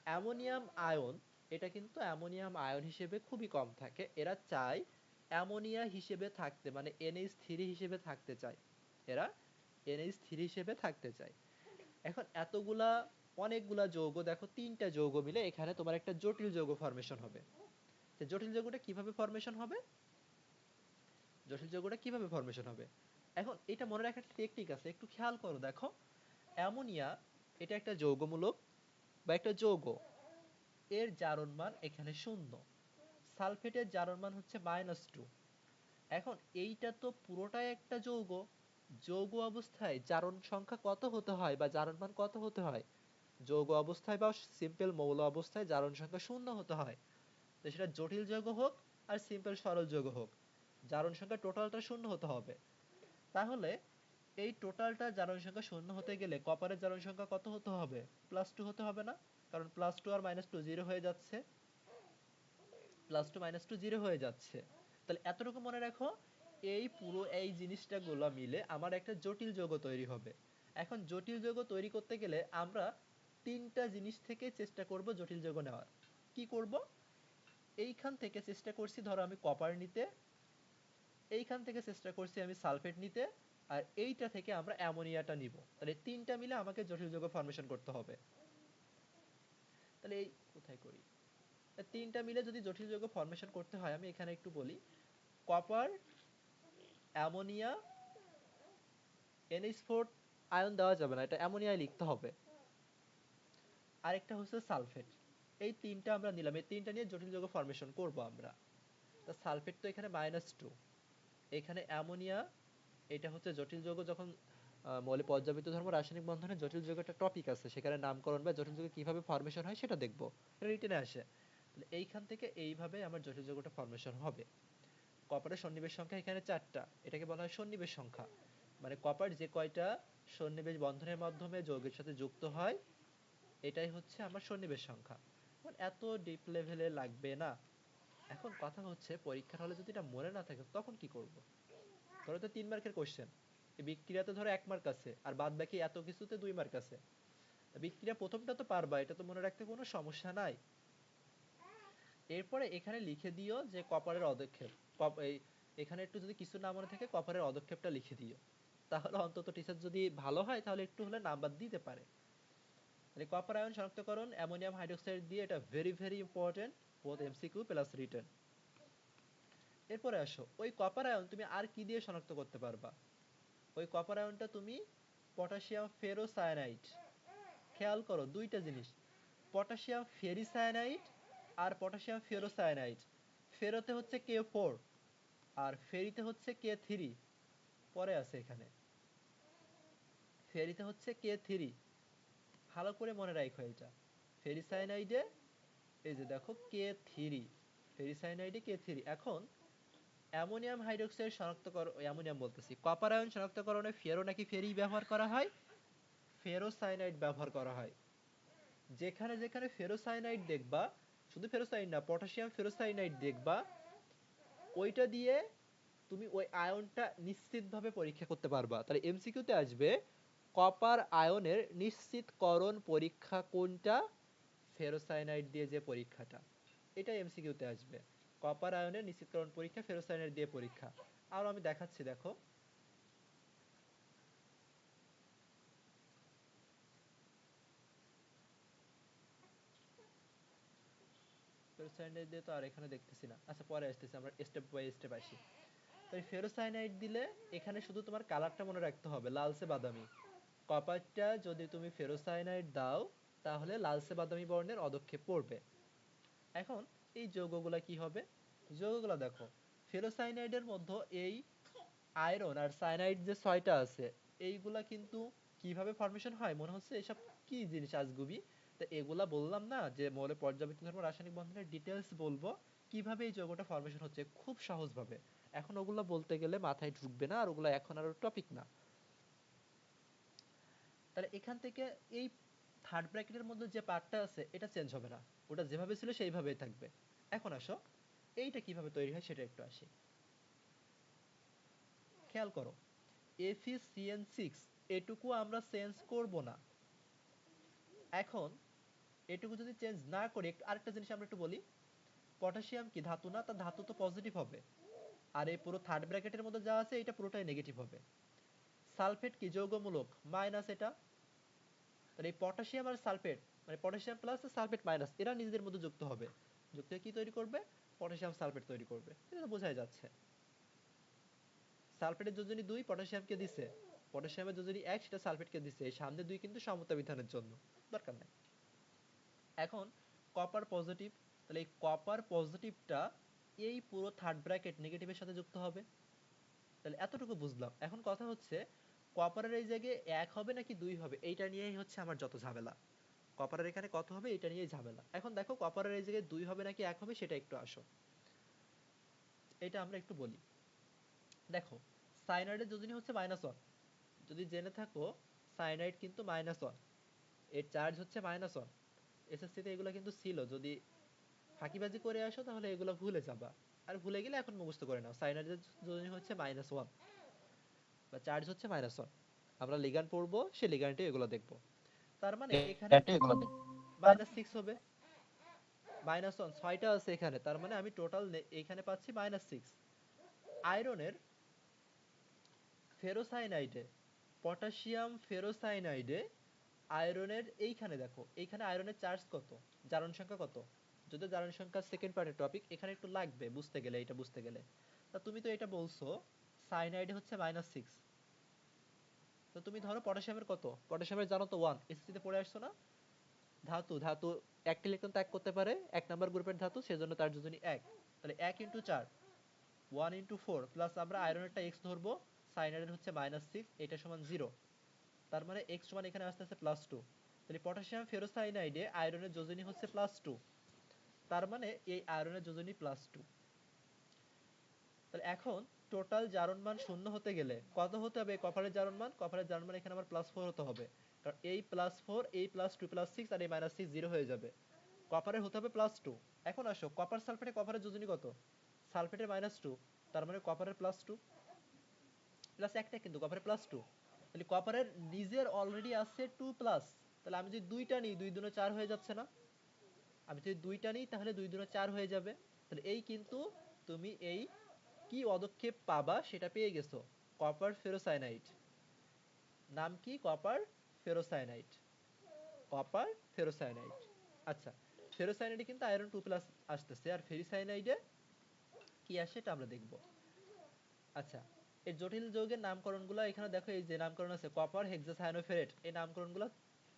অ্যামোনিয়াম আয়ন, এটা কিন্তু অ্যামোনিয়াম আয়ন হিসেবে খুবই কম থাকে, এরা চায় অ্যামোনিয়া হিসেবে থাকতে, মানে NH3 হিসেবে থাকতে চায়, এরা NH3 হিসেবে থাকতে চায়। এখন এতগুলা, অনেকগুলা যৌগ, দেখো 3টা যৌগ মিলে এখানে তোমার একটা জটিল যৌগ ফরমেশন হবে। তো জটিল যৌগটা কিভাবে ফরমেশন হবে, জটিল যৌগটা কিভাবে ফরমেশন হবে, এখন এটা মনে রাখার একটা টেকনিক আছে, একটু খেয়াল করো। দেখো অ্যামোনিয়া, এটা একটা যৌগমূলক বা একটা যৌগ, এর জারণ মান এখানে 0, সালফেটের জারণ মান হচ্ছে -2। এখন এইটা তো পুরোটাই একটা যৌগ, যৌগ অবস্থায় জারণ সংখ্যা কত হতে হয় বা জারণ মান কত হতে হয়, যৌগ অবস্থায় বা সিম্পল মৌল অবস্থায় জারণ সংখ্যা 0 হতে হয়। তো সেটা জটিল যৌগ হোক আর সিম্পল সরল যৌগ হোক, জারণ সংখ্যা টোটালটা 0 হতে হবে। তাহলে এই টোটালটা জারণ সংখ্যা 0 হতে গেলে কপারের জারণ সংখ্যা কত হতে হবে, +2 হতে হবে না, কারণ +2 আর -2 0 হয়ে যাচ্ছে, +2 -2 0 হয়ে যাচ্ছে। তাহলে এতটুকু মনে রাখো, এই পুরো এই জিনিসটা গুলো মিলে আমার একটা জটিল যৌগ তৈরি হবে। এখন জটিল যৌগ তৈরি করতে গেলে আমরা 3টা জিনিস থেকে চেষ্টা করব জটিল যৌগ নেওয়ার। কি করব, এইখান থেকে চেষ্টা করছি ধরো আমি কপার নিতে, এইখান থেকে চেষ্টা করছি আমি সালফেট নিতে, আর এইটা থেকে আমরা অ্যামোনিয়াটা নিব। তাহলে 3টা মিলে আমাকে জটিল যৌগ ফরমেশন করতে হবে। তাহলে এই কোথায় করি, 3টা মিলে যদি জটিল যৌগ ফরমেশন করতে হয়, আমি এখানে একটু বলি, কপার, অ্যামোনিয়া, NH4 আয়ন দেওয়া যাবে না, এটা অ্যামোনিয়ায় লিখতে হবে। আরেকটা হচ্ছে সালফেট। এই তিনটা আমরা নিলাম, এই তিনটা নিয়ে জটিল যৌগ ফর্মেশন করব আমরা। তা সালফেট তো এখানে -2, এখানে অ্যামোনিয়া, এটা হচ্ছে জটিল যৌগ। যখন মৌলে পর্যাবৃত্ত ধর্ম রাসায়নিক বন্ধনে জটিল যৌগ একটা টপিক আছে, সেখানে নামকরণ বা জটিল যৌগ কিভাবে ফর্মেশন হয় সেটা দেখবো, এটা রিটেনে আসে। তাহলে এইখান থেকে এইভাবে আমার জটিল যৌগটা ফর্মেশন হবে। কপারের সন্নিবেশ সংখ্যা এখানে 4টা, এটাকে বলা হয় সন্নিবেশ সংখ্যা। মানে কপার যে কয়টা সন্নিবেশ বন্ধনের মাধ্যমে যৌগের সাথে যুক্ত হয়, এটাই হচ্ছে আমার সন্নিবেশ সংখ্যা। এত ডিপ লেভেলে লাগবে না। এখন কথা হচ্ছে পরীক্ষার হলে যদি এটা মনে না থাকে তখন কি করব? ধরো তো 3 মার্কের কোশ্চেন, এই বিক্রিয়াতে ধরো 1 মার্ক আছে, আর বাদ বাকি এত কিছুতে 2 মার্ক আছে। বিক্রিয়া প্রথমটা তো পারবা, এটা তো মনে রাখতে কোনো সমস্যা নাই। এরপরে এখানে লিখে দিও যে কপারের অদক্ষেপ। এখানে একটু যদি কিছু না মনে থাকে কপারের অদক্ষেপটা লিখে দিও, তাহলে অন্তত টিচার যদি ভালো হয় তাহলে একটু হলে নাম্বার দিতে পারে। মানে কপার আয়ন শনাক্তকরণ অ্যামোনিয়াম হাইড্রোক্সাইড দিয়ে, এটা very very important, both MCQ plus written. এরপরে আসো, ওই কপার আয়ন তুমি আর কি দিয়ে শনাক্ত করতে পারবা? ওই কপার আয়নটা তুমি পটাশিয়াম ফেরোসায়ানাইড, খেয়াল করো দুইটা জিনিস, পটাশিয়াম ফেরিসায়ানাইড আর পটাশিয়াম ফেরোসায়ানাইড। ফেরোতে হচ্ছে K4 আর ফেরিতে হচ্ছে K3, পরে আছে এখানে, ফেরিতে হচ্ছে K3। ভালো করে মনে রাখো এটা। ফেরিসায়ানাইডে এই যে দেখো K3, ফেরিসায়ানাইডে K3। এখন অ্যামোনিয়াম হাইড্রোক্সাইড শনাক্তকরণ, অ্যামোনিয়াম বলতেছি, কপার আয়ন শনাক্তকরণে ফেরো নাকি ফেরি ব্যবহার করা হয়? ফেরোসায়ানাইড ব্যবহার করা হয়। যেখানে যেখানে ফেরোসায়ানাইড দেখবা, শুধু ফেরোসায়ানাইড না, পটাশিয়াম ফেরোসায়ানাইড দেখবা, ওইটা দিয়ে তুমি ওই আয়নটা নিশ্চিতভাবে পরীক্ষা করতে পারবা। তাহলে এমসিকিউতে আসবে কপার আয়নের নিশ্চিতকরণ পরীক্ষা কোনটা? ফেরোসায়ানাইড দিয়ে যে পরীক্ষাটা, এটা এমসিকিউতে আসবে। কপার আয়নের নিশ্চিতকরণ পরীক্ষা ফেরোসায়ানাইড দিয়ে পরীক্ষা। আর আমি দেখাচ্ছি, দেখো ফেরোসায়ানাইড দিয়ে তো আর এখানে দেখতেছি না, আচ্ছা পরে আসতেছি, আমরা স্টেপ বাই স্টেপ আসি। তাই ফেরোসায়ানাইড দিলে এখানে শুধু তোমার কালারটা মনে রাখতে হবে, লালচে বাদামি। কপারটা যদি তুমি ফেরোসায়ানাইড দাও তাহলে লালচে বাদামি বর্ণের অদক্ষেপ পড়বে। এখন এই যৌগগুলা কি হবে? যৌগগুলা দেখো, ফেরোসায়ানাইডের মধ্যে এই আয়রন আর সায়ানাইড যে 6টা আছে, এইগুলা কিন্তু কিভাবে ফর্মেশন হয় মনে হচ্ছে এসব কি জিনিস আজগুবি। তো এগুলা বললাম না যে মৌলের পর্যাবৃত্ত ধর্ম রাসায়নিক বন্ধনের ডিটেইলস বলবো, কিভাবে এই যৌগটা ফর্মেশন হচ্ছে খুব সহজ ভাবে। এখন ওগুলা বলতে গেলে মাথায় ঢুকবে না, আর ওগুলা এখন আর টপিক না। তাহলে এখান থেকে এই থার্ড ব্র্যাকেটের মধ্যে যে পার্টটা আছে এটা চেঞ্জ হবে না, ওটা যেভাবে ছিল সেইভাবেই থাকবে। এখন আসো এইটা কিভাবে তৈরি হয় সেটা একটু আসি। খেয়াল করো, FeCN6 এটুকু আমরা চেঞ্জ করব না। এখন এটুকু যদি চেঞ্জ না করি, আরেকটা জিনিস আমরা একটু বলি, পটাশিয়াম কি ধাতু না? তার ধাতু তো পজিটিভ হবে, আর এই পুরো থার্ড ব্র্যাকেটের মধ্যে যা আছে এটা পুরোটাই নেগেটিভ হবে। সালফেট কি যৌগমূলক, মাইনাস এটা। তাহলে এই পটাশিয়াম আর সালফেট, মানে পটাশিয়াম প্লাস সালফেট মাইনাস, এরা নিজেদের মধ্যে যুক্ত হবে, যুক্ত হয়ে কি তৈরি করবে? পটাশিয়াম সালফেট তৈরি করবে। এটা তো বোঝাই যাচ্ছে। সালফেটের যোজনী 2 পটাশিয়ামকে দিছে, পটাশিয়ামের যোজনী 1 সেটা সালফেটকে দিছে, এই সামনে 2 কিন্তু সমতা বিধানের জন্য, দরকার নাই। এখন কপার পজিটিভ, তাহলে এই কপার পজিটিভটা এই পুরো থার্ড ব্র্যাকেট নেগেটিভের সাথে যুক্ত হবে। তাহলে এতটুকু বুঝলাম। এখন কথা হচ্ছে কপারের এই জায়গায় 1 হবে নাকি 2 হবে, এইটা নিয়েই হচ্ছে আমার যত ঝামেলা। কপারের এখানে কত হবে এটা নিয়েই ঝামেলা। এখন দেখো কপারের এই জায়গায় 2 হবে নাকি 1 হবে সেটা একটু আসো, এটা আমরা একটু বলি। দেখো সায়ানাইডের যোজনী হচ্ছে -1, যদি জেনে থাকো সায়ানাইড কিন্তু -1, এর চার্জ হচ্ছে -1। এসএসসি তে এগুলো কিন্তু ছিল, যদি ফাঁকিবাজি করে আসো তাহলে এগুলো ভুলে যাবা। আর ভুলে গেলে এখন মুখস্থ করে নাও, সায়ানাইডের যোজনী হচ্ছে -1 বা চার্জ হচ্ছে -1। আমরা লিগ্যান্ড পড়বো, সেই লিগ্যান্ডে এগুলো দেখবো। তার মানে এখানে -6 হবে, -1 6টা আছে এখানে, তার মানে আমি টোটাল এখানে পাচ্ছি -6। আয়রনের ফেরোসায়ানাইডে, পটাশিয়াম ফেরোসায়ানাইডে আয়রনের এইখানে দেখো, এইখানে আয়রনের চার্জ কত, জারণ সংখ্যা কত? যদি জারণ সংখ্যা সেকেন্ড পার্টের টপিক, এখানে একটু লাগবে বুঝতে গেলে, এটা বুঝতে গেলে। তা তুমি তো এটা বলছো সায়ানাইডে হচ্ছে -6, তো তুমি ধরো পটাশিয়ামের কত, পটাশিয়ামের জানো তো 1, এসএসসি তে পড়ে আসছো না? ধাতু ধাতু একটা ইলেকট্রন ত্যাগ করতে পারে, 1 নম্বর গ্রুপের ধাতু, সেজন্য তার যোজনী 1। তাহলে 1 × 4 1 × 4 প্লাস আমরা আয়রনেরটা x ধরবো, সায়ানাইডের হচ্ছে -6, এটা সমান 0। তার মানে x সমান এখানে আসতে আছে +2। তাহলে পটাশিয়াম ফেরোসায়ানাইডে আয়রনের যোজনী হচ্ছে +2, তার মানে এই আয়রনের যোজনী +2। তাহলে এখন টোটাল জারণ মান 0 হতে গেলে কত হতে হবে? কপারের জারণ মান, কপারের জারণ মান এখানে আমার +4 হতে হবে, কারণ এই +4 এই +2 +6 আর এই -6 0 হয়ে যাবে। কপারের হতে হবে +2। এখন আসো কপার সালফেটে কপারের যোজনী কত? সালফেটের -2, তার মানে কপারের +2 প্লাস একটা, কিন্তু কপারের +2। তাহলে কপারের নিজের অলরেডি আছে 2+, তাহলে আমি যদি দুইটা নিই 2 দুগুণে 4 হয়ে যাচ্ছে না? আমি যদি দুইটা নিই তাহলে 2 দুগুণে 4 হয়ে যাবে। তাহলে এই কিন্তু তুমি এই কি পদক্ষেপ পাবা সেটা পেয়ে গেছো, কপার ফেরোসায়ানাইড। নাম কি? Copper ferrocyanide, copper ferrocyanide. আচ্ছা, ফেরোসায়ানাইডে কিন্তু আয়রন 2+ আসতেছে, আর ফেরিসায়ানাইডে কি আসে এটা আমরা দেখব। আচ্ছা, এই জটিল যৌগের নামকরণগুলো এখানে দেখো, এই যে নামকরণ আছে কপার হেক্সাসায়ানোফেরেট, এই নামকরণগুলো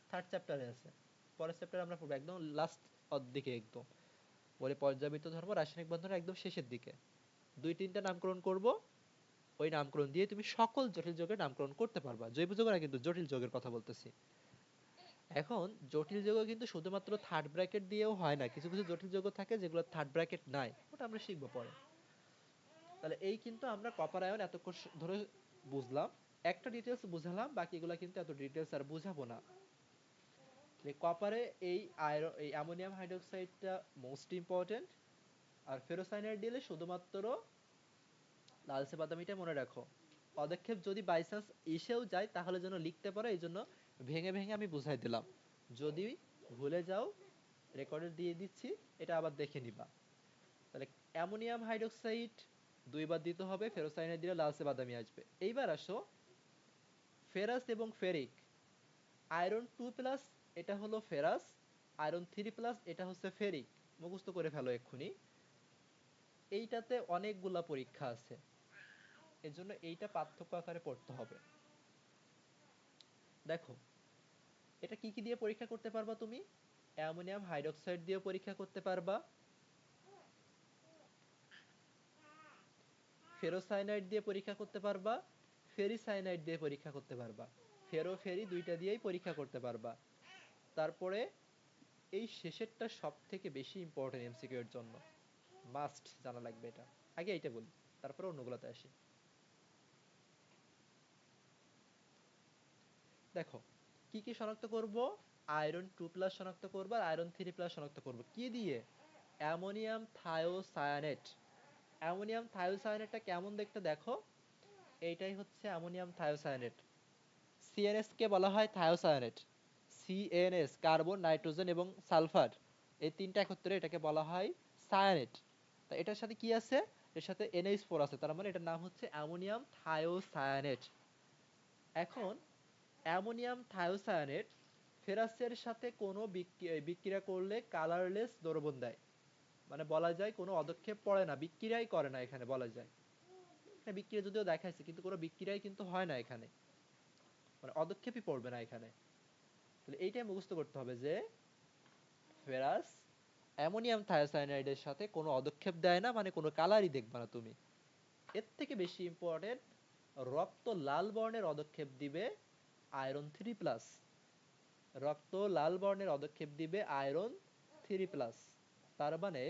3rd চ্যাপ্টারে আছে। পরের চ্যাপ্টারে আমরা পড়বো একদম লাস্ট অর্ধেকে, একদম বলে পর্যাবৃত্ত ধর্ম রাসায়নিক বন্ধনের একদম শেষের দিকে 2-3টা নামকরণ করব। ওই নামকরণ দিয়ে তুমি সকল জটিল যৌগের নামকরণ করতে পারবা। জৈব যৌগ না, কিন্তু জটিল যৌগের কথা বলতেছি। এখন জটিল যৌগ কিন্তু শুধুমাত্র থার্ড ব্র্যাকেট দিয়েও হয় না, কিছু কিছু জটিল যৌগ থাকে যেগুলো থার্ড ব্র্যাকেট নাই, ওটা আমরা শিখবো পরে। তাহলে এই কিন্তু আমরা কপার আয়ন এতক্ষণ ধরে বুঝলাম, একটা ডিটেলস বুঝালাম, বাকিগুলো কিন্তু এত ডিটেলস আর বুঝাবো না। কপারে এই আয়রন, এই অ্যামোনিয়াম হাইড্রোক্সাইডটা মোস্ট ইম্পর্টেন্ট। আর ফেরোসায়ানাইড দিলে শুধুমাত্র লালচে বাদামিটা মনে রাখো। পদক্ষেপ যদি বাই চান্স এসেও যায় তাহলে যেন লিখতে পারো, এই জন্য ভেঙে ভেঙে আমি বুঝাই দিলাম। যদি ভুলে যাও রেকর্ডে দিয়ে দিচ্ছি, এটা আবার দেখে নিবা। তাহলে অ্যামোনিয়াম হাইড্রোক্সাইড 2বার দিতে হবে, ফেরোসায়ানাইড দিলে লালচে বাদামি আসবে। এইবার আসো ফেরাস এবং ফেরিক। আয়রন 2+, এটা হলো ফেরাস, আয়রন 3+, এটা হচ্ছে ফেরিক। মুখস্থ করে ফেলো এক্ষুনি, এইটাতে অনেকগুলা পরীক্ষা আছে, এজন্য এইটা পার্থক্য আকারে পড়তে হবে। দেখো, এটা কি কি দিয়ে পরীক্ষা করতে পারবা তুমি? অ্যামোনিয়াম হাইড্রোক্সাইড দিয়ে পরীক্ষা করতে পারবা, ফেরোসায়ানাইড দিয়ে পরীক্ষা করতে পারবা, ফেরিসায়ানাইড দিয়ে পরীক্ষা করতে পারবা। ফেরো ফেরি দুইটা দিয়েই পরীক্ষা করতে পারবা। তারপরে এই শেষেরটা সব থেকে বেশি ইম্পর্টেন্ট এমসিকিউ এর জন্য, মাস্ট জানা লাগবে এটা। আগে এইটা বলি, তারপরে অন্যগুলোতে আসি। দেখো, কি কি শনাক্ত করব? আয়রন 2+ শনাক্ত করব, আর আয়রন 3+ শনাক্ত করব কি দিয়ে? Ammonium thiocyanate. অ্যামোনিয়াম থায়োসায়ানেটটা কেমন দেখতে দেখো, এইটাই হচ্ছে অ্যামোনিয়াম থায়োসায়ানেট। সিএনএস কে বলা হয় থায়োসায়ানেট। সিএনএস, কার্বন, নাইট্রোজেন এবং সালফার, এই তিনটা একত্রে এটাকে বলা হয় সায়ানেট। তা এটার সাথে কি আছে? এর সাথে NH4 আছে, তার মানে এটার নাম হচ্ছে অ্যামোনিয়াম থায়োসায়ানেট। এখন অ্যামোনিয়াম থায়োসায়ানেট ফেরাসের সাথে কোনো বিক্রিয়া করলে কালারলেস দ্রবণ দেয়, মানে বলা যায় কোনো পদক্ষেপ পড়ে না, বিক্রিয়াই করে না এখানে বলা যায়। হ্যাঁ, বিক্রিয়া যদিও দেখাইছে কিন্তু কোনো বিক্রিয়াই কিন্তু হয় না এখানে, মানে পদক্ষেপই পড়বে না এখানে। তাহলে এইটাই মুখস্থ করতে হবে যে ফেরাস অ্যামোনিয়াম থায়োসায়ানাইডের সাথে কোনো পদক্ষেপ দেয় না, মানে কোনো কালারই দেখবে না তুমি। এর থেকে বেশি ইম্পর্টেন্ট, রক্ত লাল বর্ণের পদক্ষেপ দিবে আয়রন 3+। রক্ত লাল বর্ণের পদক্ষেপ দিবে আয়রন 3+। তার মানে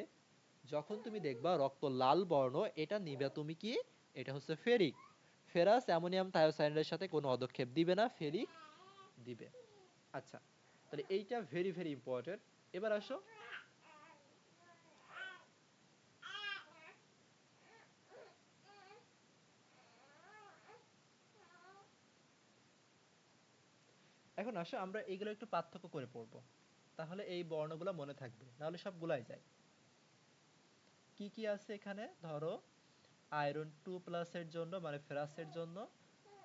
যখন তুমি দেখবা রক্ত লাল বর্ণ, এটা নিবে তুমি কি? এটা হচ্ছে ফেরিক। ফেরাস অ্যামোনিয়াম থায়োসায়ানাইডের সাথে কোনো পদক্ষেপ দিবে না, ফেরিক দিবে। আচ্ছা, তাহলে এইটা ভেরি ভেরি ইম্পর্টেন্ট। এবার আসো, এখন আসো আমরা এইগুলো একটু পার্থক্য করে পড়বো, তাহলে এই বর্ণগুলো মনে থাকবে, নাহলে সব গুলাই যায়। কি কি আছে এখানে? ধরো আয়রন 2+ এর জন্য মানে ফেরাসের জন্য,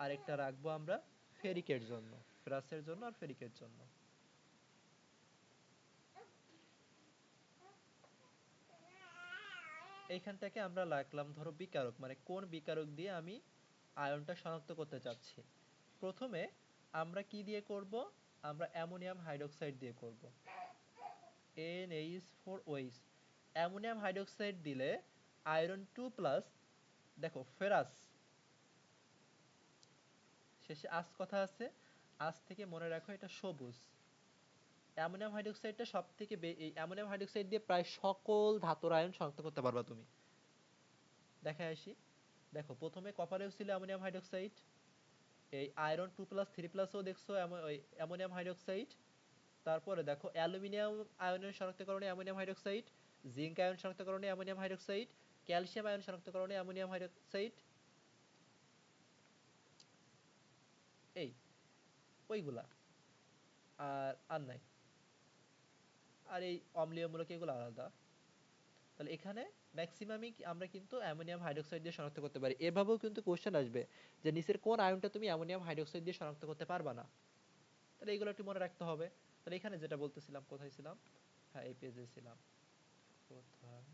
আরেকটা রাখবো আমরা ফেরিকের জন্য, ফেরাসের জন্য আর ফেরিকের জন্য। এইখানটাকে আমরা রাখলাম ধরো বিকারক, মানে কোন বিকারক দিয়ে আমি আয়নটা শনাক্ত করতে চাচ্ছি। প্রথমে আমরা কি দিয়ে করব? আমরা অ্যামোনিয়াম হাইড্রোক্সাইড দিয়ে করব। NH4OH। অ্যামোনিয়াম হাইড্রোক্সাইড দিলে আয়রন 2+, দেখো ফেরাস, শেষে আস কথা আছে, আস থেকে মনে রাখো এটা সবুজ। অ্যামোনিয়াম হাইড্রোক্সাইডটা সবথেকে এই অ্যামোনিয়াম হাইড্রোক্সাইড দিয়ে প্রায় সকল ধাতুর আয়ন শনাক্ত করতে পারবা তুমি। দেখায় আসি, দেখো প্রথমে কপারেও ছিল অ্যামোনিয়াম হাইড্রোক্সাইড, এই আয়রন 2+, 3+ও দেখছো অ্যামোনিয়াম হাইড্রোক্সাইড। তারপরে দেখো অ্যালুমিনিয়াম আয়নের শনাক্তকরণে অ্যামোনিয়াম হাইড্রোক্সাইড, জিঙ্ক আয়ন শনাক্তকরণে অ্যামোনিয়াম হাইড্রোক্সাইড, ক্যালসিয়াম আয়ন শনাক্তকরণে অ্যামোনিয়াম হাইড্রোক্সাইড, এই ওইগুলা আর আর নাই। আর এই অম্লীয়মূলক এগুলো আলাদা। তাহলে এখানে ম্যাক্সিমামই আমরা কিন্তু অ্যামোনিয়াম হাইড্রোক্সাইড দিয়ে শনাক্ত করতে পারি। এভাবেও কিন্তু কোশ্চেন আসবে যে নিচের কোন আয়নটা তুমি অ্যামোনিয়াম হাইড্রোক্সাইড দিয়ে শনাক্ত করতে পারবা না। তাহলে এইগুলো একটু মনে রাখতে হবে। তাহলে এখানে যেটা বলতেছিলাম, কোথায় ছিলাম, হ্যাঁ এই পেজে ছিলাম, কোথায়,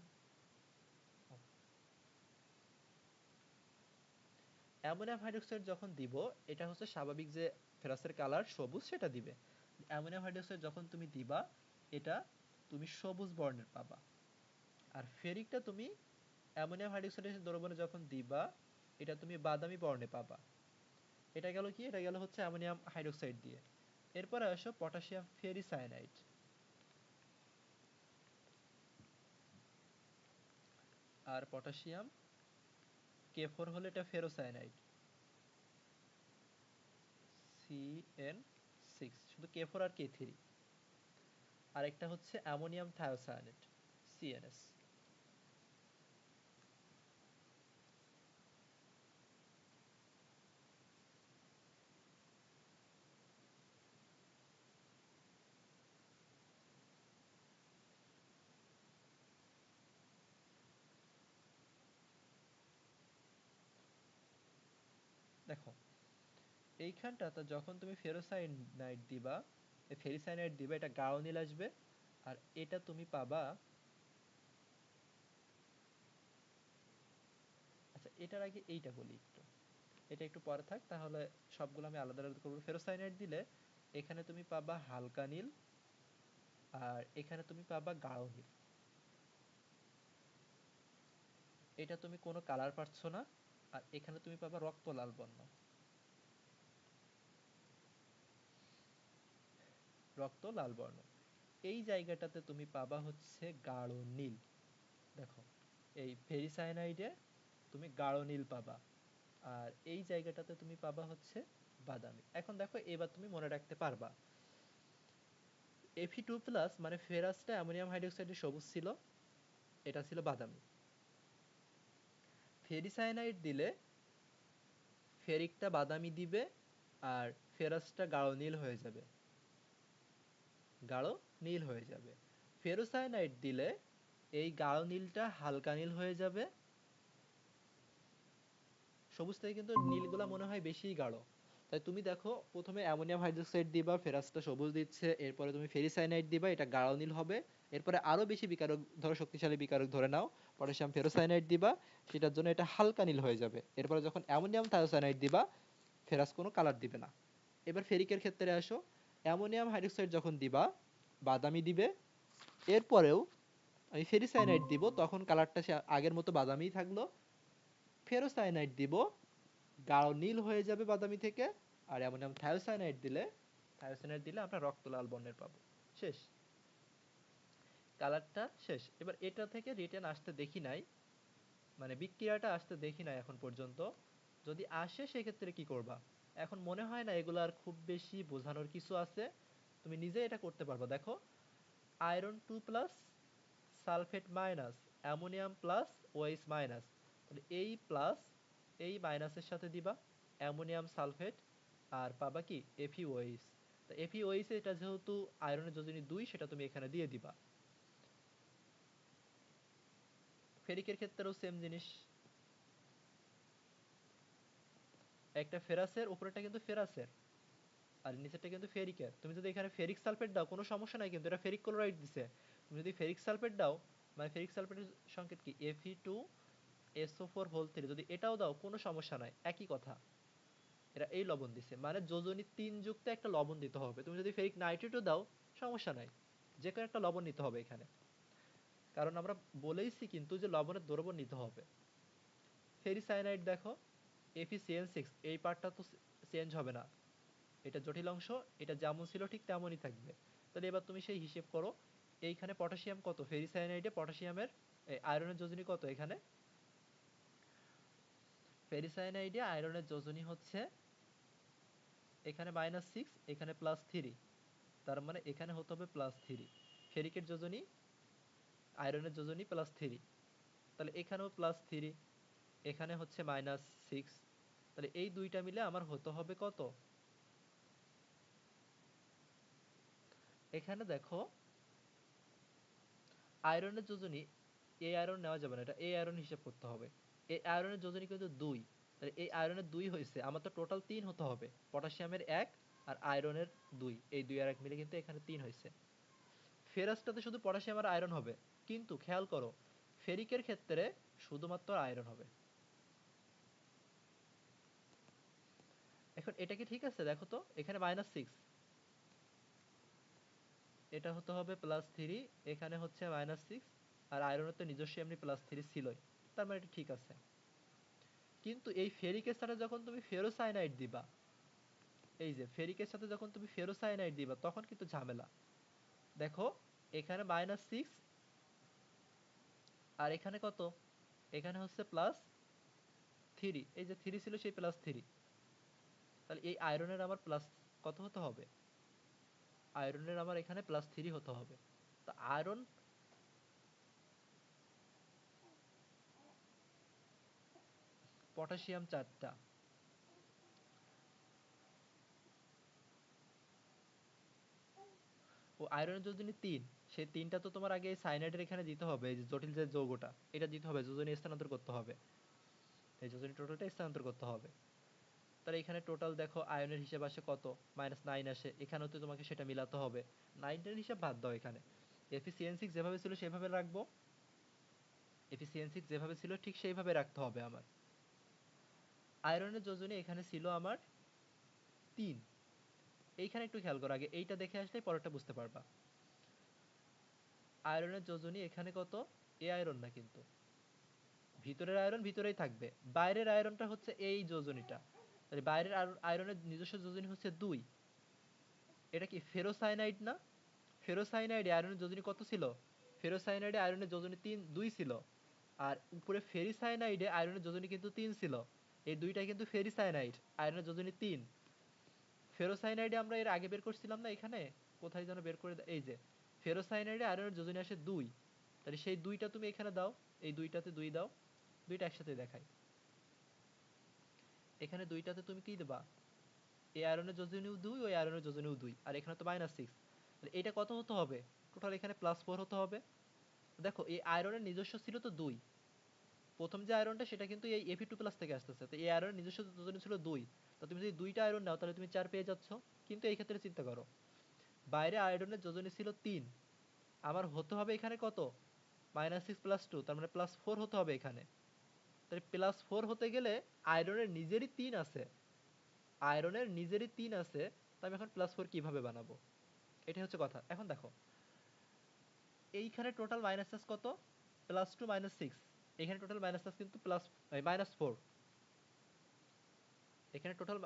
অ্যামোনিয়াম হাইড্রোক্সাইড যখন দিব, এটা হচ্ছে স্বাভাবিক যে ফেরাসের কালার সবুজ সেটা দিবে। অ্যামোনিয়াম হাইড্রোক্সাইড যখন তুমি দিবা, এটা তুমি সবুজ বর্ণের পাবা। আর ফেরিকটা তুমি অ্যামোনিয়াম হাইড্রোক্সাইডের দ্রবণে যখন দিবা, এটা তুমি বাদামি বর্ণে পাবা। এটা গেল কি, এটা গেল হচ্ছে অ্যামোনিয়াম হাইড্রোক্সাইড দিয়ে। এরপরে আসো পটাশিয়াম ফেরিসায়ানাইড। আর পটাশিয়াম K4 হলে এটা ফেরোসায়ানাইড, CN6, শুধু K4 আর K3। আর একটা হচ্ছে অ্যামোনিয়াম থায়োসায়ানেট, CNS। দেখো এইখানটাতে যখন তুমি ফেরোসায়ানাইড দিবা, ফেরিসায়ানাইড দিবা, এটা গাঢ় নীল আসবে। আর এটা তুমি পাবা, আচ্ছা এটার আগে এইটা বলি একটু, এটা একটু পরে থাক, তাহলে সবগুলো আমি আলাদা আলাদা করবো। ফেরোসায়ানাইড দিলে এখানে তুমি পাবা হালকা নীল, আর এখানে তুমি পাবা গাঢ় নীল। এটা তুমি কোনো কালার পাচ্ছ না। আর এখানে তুমি পাবা রক্ত লাল বর্ণ, রক্ত লাল বর্ণ। এই জায়গাটাতে তুমি পাবা হচ্ছে গাঢ় নীল। দেখো এই ফেরিসায়ানাইডে তুমি গাঢ় নীল পাবা, আর এই জায়গাটাতে তুমি পাবা হচ্ছে বাদামি। এখন দেখো এবার তুমি মনে রাখতে পারবা, Fe2+ মানে ফেরাসটা অ্যামোনিয়াম হাইড্রোক্সাইডের সবুজ ছিল, এটা ছিল বাদামি। ফেরিসায়ানাইড দিলে ফেরিকটা বাদামি দিবে, আর ফেরাসটা গাঢ় নীল হয়ে যাবে, গাঢ় নীল হয়ে যাবে। ফেরোসায়ানাইড দিলে এই গাঢ় নীলটা হালকা নীল হয়ে যাবে। সবুজ থেকে কিন্তু নীলগুলা মনে হয় বেশিই গাঢ়। তাই তুমি দেখো প্রথমে অ্যামোনিয়াম হাইড্রোক্সাইড দিবা, ফেরাসটা সবুজ দিচ্ছে, এরপরে তুমি ফেরিসায়ানাইড দিবা, এটা গাঢ় নীল হবে। এরপরে আরো বেশি বিকারক ধরো, শক্তিশালী বিকারক ধরে নাও, পটাশিয়াম ফেরোসায়ানাইড দিবা, সেটার জন্য এটা হালকা নীল হয়ে যাবে। এরপরে যখন অ্যামোনিয়াম থায়োসায়ানাইড দিবা, ফেরাস কোনো কালার দিবে না। এবার ফেরিকের ক্ষেত্রে আসো, অ্যামোনিয়াম হাইড্রোক্সাইড যখন দিবা বাদামি দিবে, এরপরেও আমি ফেরিসায়ানাইড দিব, তখন কালারটা সে আগের মতো বাদামিই থাকলো। ফেরোসায়ানাইড দিব, গাঢ় নীল হয়ে যাবে বাদামি থেকে। আর অ্যামোনিয়াম থায়োসায়ানাইড দিলে আমরা রক্ত লাল বর্ণের পাবো। শেষ, কালারটা শেষ। এবার এটা থেকে রিটেন আসতে দেখি নাই, মানে বিক্রিয়াটা আসতে দেখি নাই এখন পর্যন্ত। যদি আসে সেক্ষেত্রে কি করবা, এখন মনে হয় না এগুলো আর খুব বেশি বোঝানোর কিছু আছে, তুমি নিজে এটা করতে পারবা। দেখো iron 2+, sulphate minus, ammonium plus, OH minus. তাহলে এই প্লাস এই মাইনাসের সাথে দিবা অ্যামোনিয়াম সালফেট, আর পাবা কি এফিওএইচ। তো এফিওএইচ এটা যেহেতু আয়রনের যোজনী 2, সেটা তুমি এখানে দিয়ে দিবা। ফেরিকের ক্ষেত্রেও সেম জিনিস, একটা ফেরাসের উপরেরটা কিন্তু ফেরাসের, আর নিচেরটা কিন্তু ফেরিকের। তুমি যদি এখানে ফেরিক সালফেট দাও কোনো সমস্যা নাই, কিন্তু এটা ফেরিক ক্লোরাইড দিছে। তুমি যদি ফেরিক সালফেট দাও, মানে ফেরিক সালফেটের সংকেত কি Fe2SO4 যদি এটাও দাও কোনো সমস্যা নাই, একই কথা। এরা এই লবণ দিছে, মানে যোজনী 3 যুক্ত একটা লবণ দিতে হবে। তুমি যদি ফেরিক নাইট্রেটও দাও সমস্যা নাই, যে কোনো একটা লবণ নিতে হবে এখানে, কারণ আমরা বলেইছি কিন্তু যে লবণের দ্রবণ নিতে হবে। ফেরিসায়ানাইড দেখো FeCN6, এই পার্টটা তো চেঞ্জ হবে না, এটা জটিল অংশ, এটা যেমন ছিল ঠিক তেমনই থাকবে। তাহলে এবার তুমি সেই হিসেব করো, এইখানে পটাশিয়াম কত, ফেরিসায়ানাইডে পটাশিয়ামের আয়রনের যোজনী কত, এখানে ফেরিসায়ানাইডে আয়রনের যোজনী হচ্ছে এখানে -6, এখানে +3, তার মানে এখানে হতে হবে +3। ফেরিকের যোজনী, আয়রনের যোজনী +3, তাহলে এখানেও +3, এখানে হচ্ছে -6, তাহলে এই দুইটা মিলে আমার হতে হবে কত, এখানে দেখো আয়রনের যোজনী, এই আয়রন নেওয়া যাবে না, এটা এই আয়রন হিসাব করতে হবে। এই আয়রনের যোজনী কিন্তু 2, তাহলে এই আয়রনের 2 হয়েছে, আমার তো টোটাল 3 হতে হবে, পটাশিয়ামের 1 আর আয়রনের 2, এই 2 আর 1 মিলে কিন্তু এখানে 3 হয়েছে। ফেরাসটাতে শুধু পটাশিয়াম আর আয়রন হবে, কিন্তু খেয়াল করো ফেরিকের ক্ষেত্রে শুধুমাত্র আয়রন হবে। এখন এটা কি ঠিক আছে, দেখো তো এখানে -6, এটা হতে হবে +3, এখানে হচ্ছে -6, আর আয়রনের তো নিজস্ব এমনি +3 ছিলই, তার মানে এটা ঠিক আছে। কিন্তু এই ফেরিকের সাথে যখন তুমি ফেরোসায়ানাইড দিবা, এই যে ফেরিকের সাথে যখন তুমি ফেরোসায়ানাইড দিবা তখন কিন্তু ঝামেলা। দেখো এখানে -6 আর এখানে কত, এখানে হচ্ছে +3, এই যে 3 ছিল সেই +3, তাহলে এই আয়রনের আমার প্লাস কত হতে হবে, আয়রনের আমার এখানে +3 হতে হবে। তা আয়রন, পটাশিয়াম 4টা, ও আয়রনের যোজনী 3, সেই 3টা তো তোমার আগে সাইনাইডের এখানে দিতে হবে, এই যে জটিল যে যৌগটা এটা দিতে হবে, যোজনী স্থানান্তর করতে হবে, এই যোজনী টোটালটা স্থানান্তর করতে হবে। তাহলে এখানে টোটাল দেখো আয়নের হিসাব আসে কত, -9 আসে, এখানেও তো তোমাকে সেটা মিলাতে হবে, 9টার হিসাব বাদ দাও, এখানে FeCN6 যেভাবে ছিল সেভাবে রাখবো, FeCN6 যেভাবে ছিল ঠিক সেইভাবে রাখতে হবে আমার। আয়রনের যোজনী এখানে ছিল আমার 3, এইখানে একটু খেয়াল করো, আগে এইটা দেখে আসলে পরেরটা বুঝতে পারবা। আয়রনের যোজনী এখানে কত, এ আয়রন না কিন্তু, ভিতরের আয়রন ভিতরেই থাকবে, বাইরের আয়রনটা হচ্ছে এই যোজনীটা, তাহলে বাইরের আয়রনের নিজস্ব যোজনী হচ্ছে 2, এটা কি ফেরোসায়ানাইড না, ফেরোসায়ানাইডে আয়রনের যোজনী কত ছিল, ফেরোসায়ানাইডে আয়রনের যোজনী 2 ছিল, আর উপরে ফেরিসায়ানাইডে আয়রনের যোজনী কিন্তু 3 ছিল, এই দুইটা কিন্তু ফেরিসায়ানাইড, আয়রনের যোজনী 3। ফেরোসায়ানাইডে আমরা এর আগে বের করছিলাম না, এখানে কোথায় যেন বের করে, এই যে ফেরোসায়ানাইডে আয়রনের যোজনী আসে 2, তাহলে সেই 2টা তুমি এখানে দাও, এই 2টাতে 2 দাও, 2টা একসাথে দেখাই, এখানে 2টাতে তুমি কি দেবা, এই আয়রনের যোজনীও 2, ওই আয়রনের যোজনীও 2, আর এখানে তো -6, তাহলে এটা কত হতে হবে, টোটাল এখানে +4 হতে হবে। দেখো এই আয়রনের নিজস্ব ছিল তো 2, প্রথম যে আয়রনটা সেটা কিন্তু এই Fe2+ থেকে আসতেছে, তো এই আয়রনের নিজস্ব যোজনী ছিল 2, তো তুমি যদি 2টা আয়রন নাও তাহলে তুমি 4 পেয়ে যাচ্ছ। কিন্তু এই ক্ষেত্রে চিন্তা করো, বাইরে আয়রনের যোজনী ছিল 3, আমার হতে হবে এখানে কত, -6 + 2, তার মানে +4 হতে হবে এখানে। তাহলে +4 হতে গেলে আয়রনের নিজেরই 3 আছে, আয়রনের নিজেরই 3 আছে, তো আমি এখন +4 কিভাবে বানাবো, এটা হচ্ছে কথা। এখন দেখো এইখানে টোটাল মাইনাস চার্জ কত, +2 -6, এখানে টোটাল মাইনাস চার্জ কিন্তু -4, এখানে টোটাল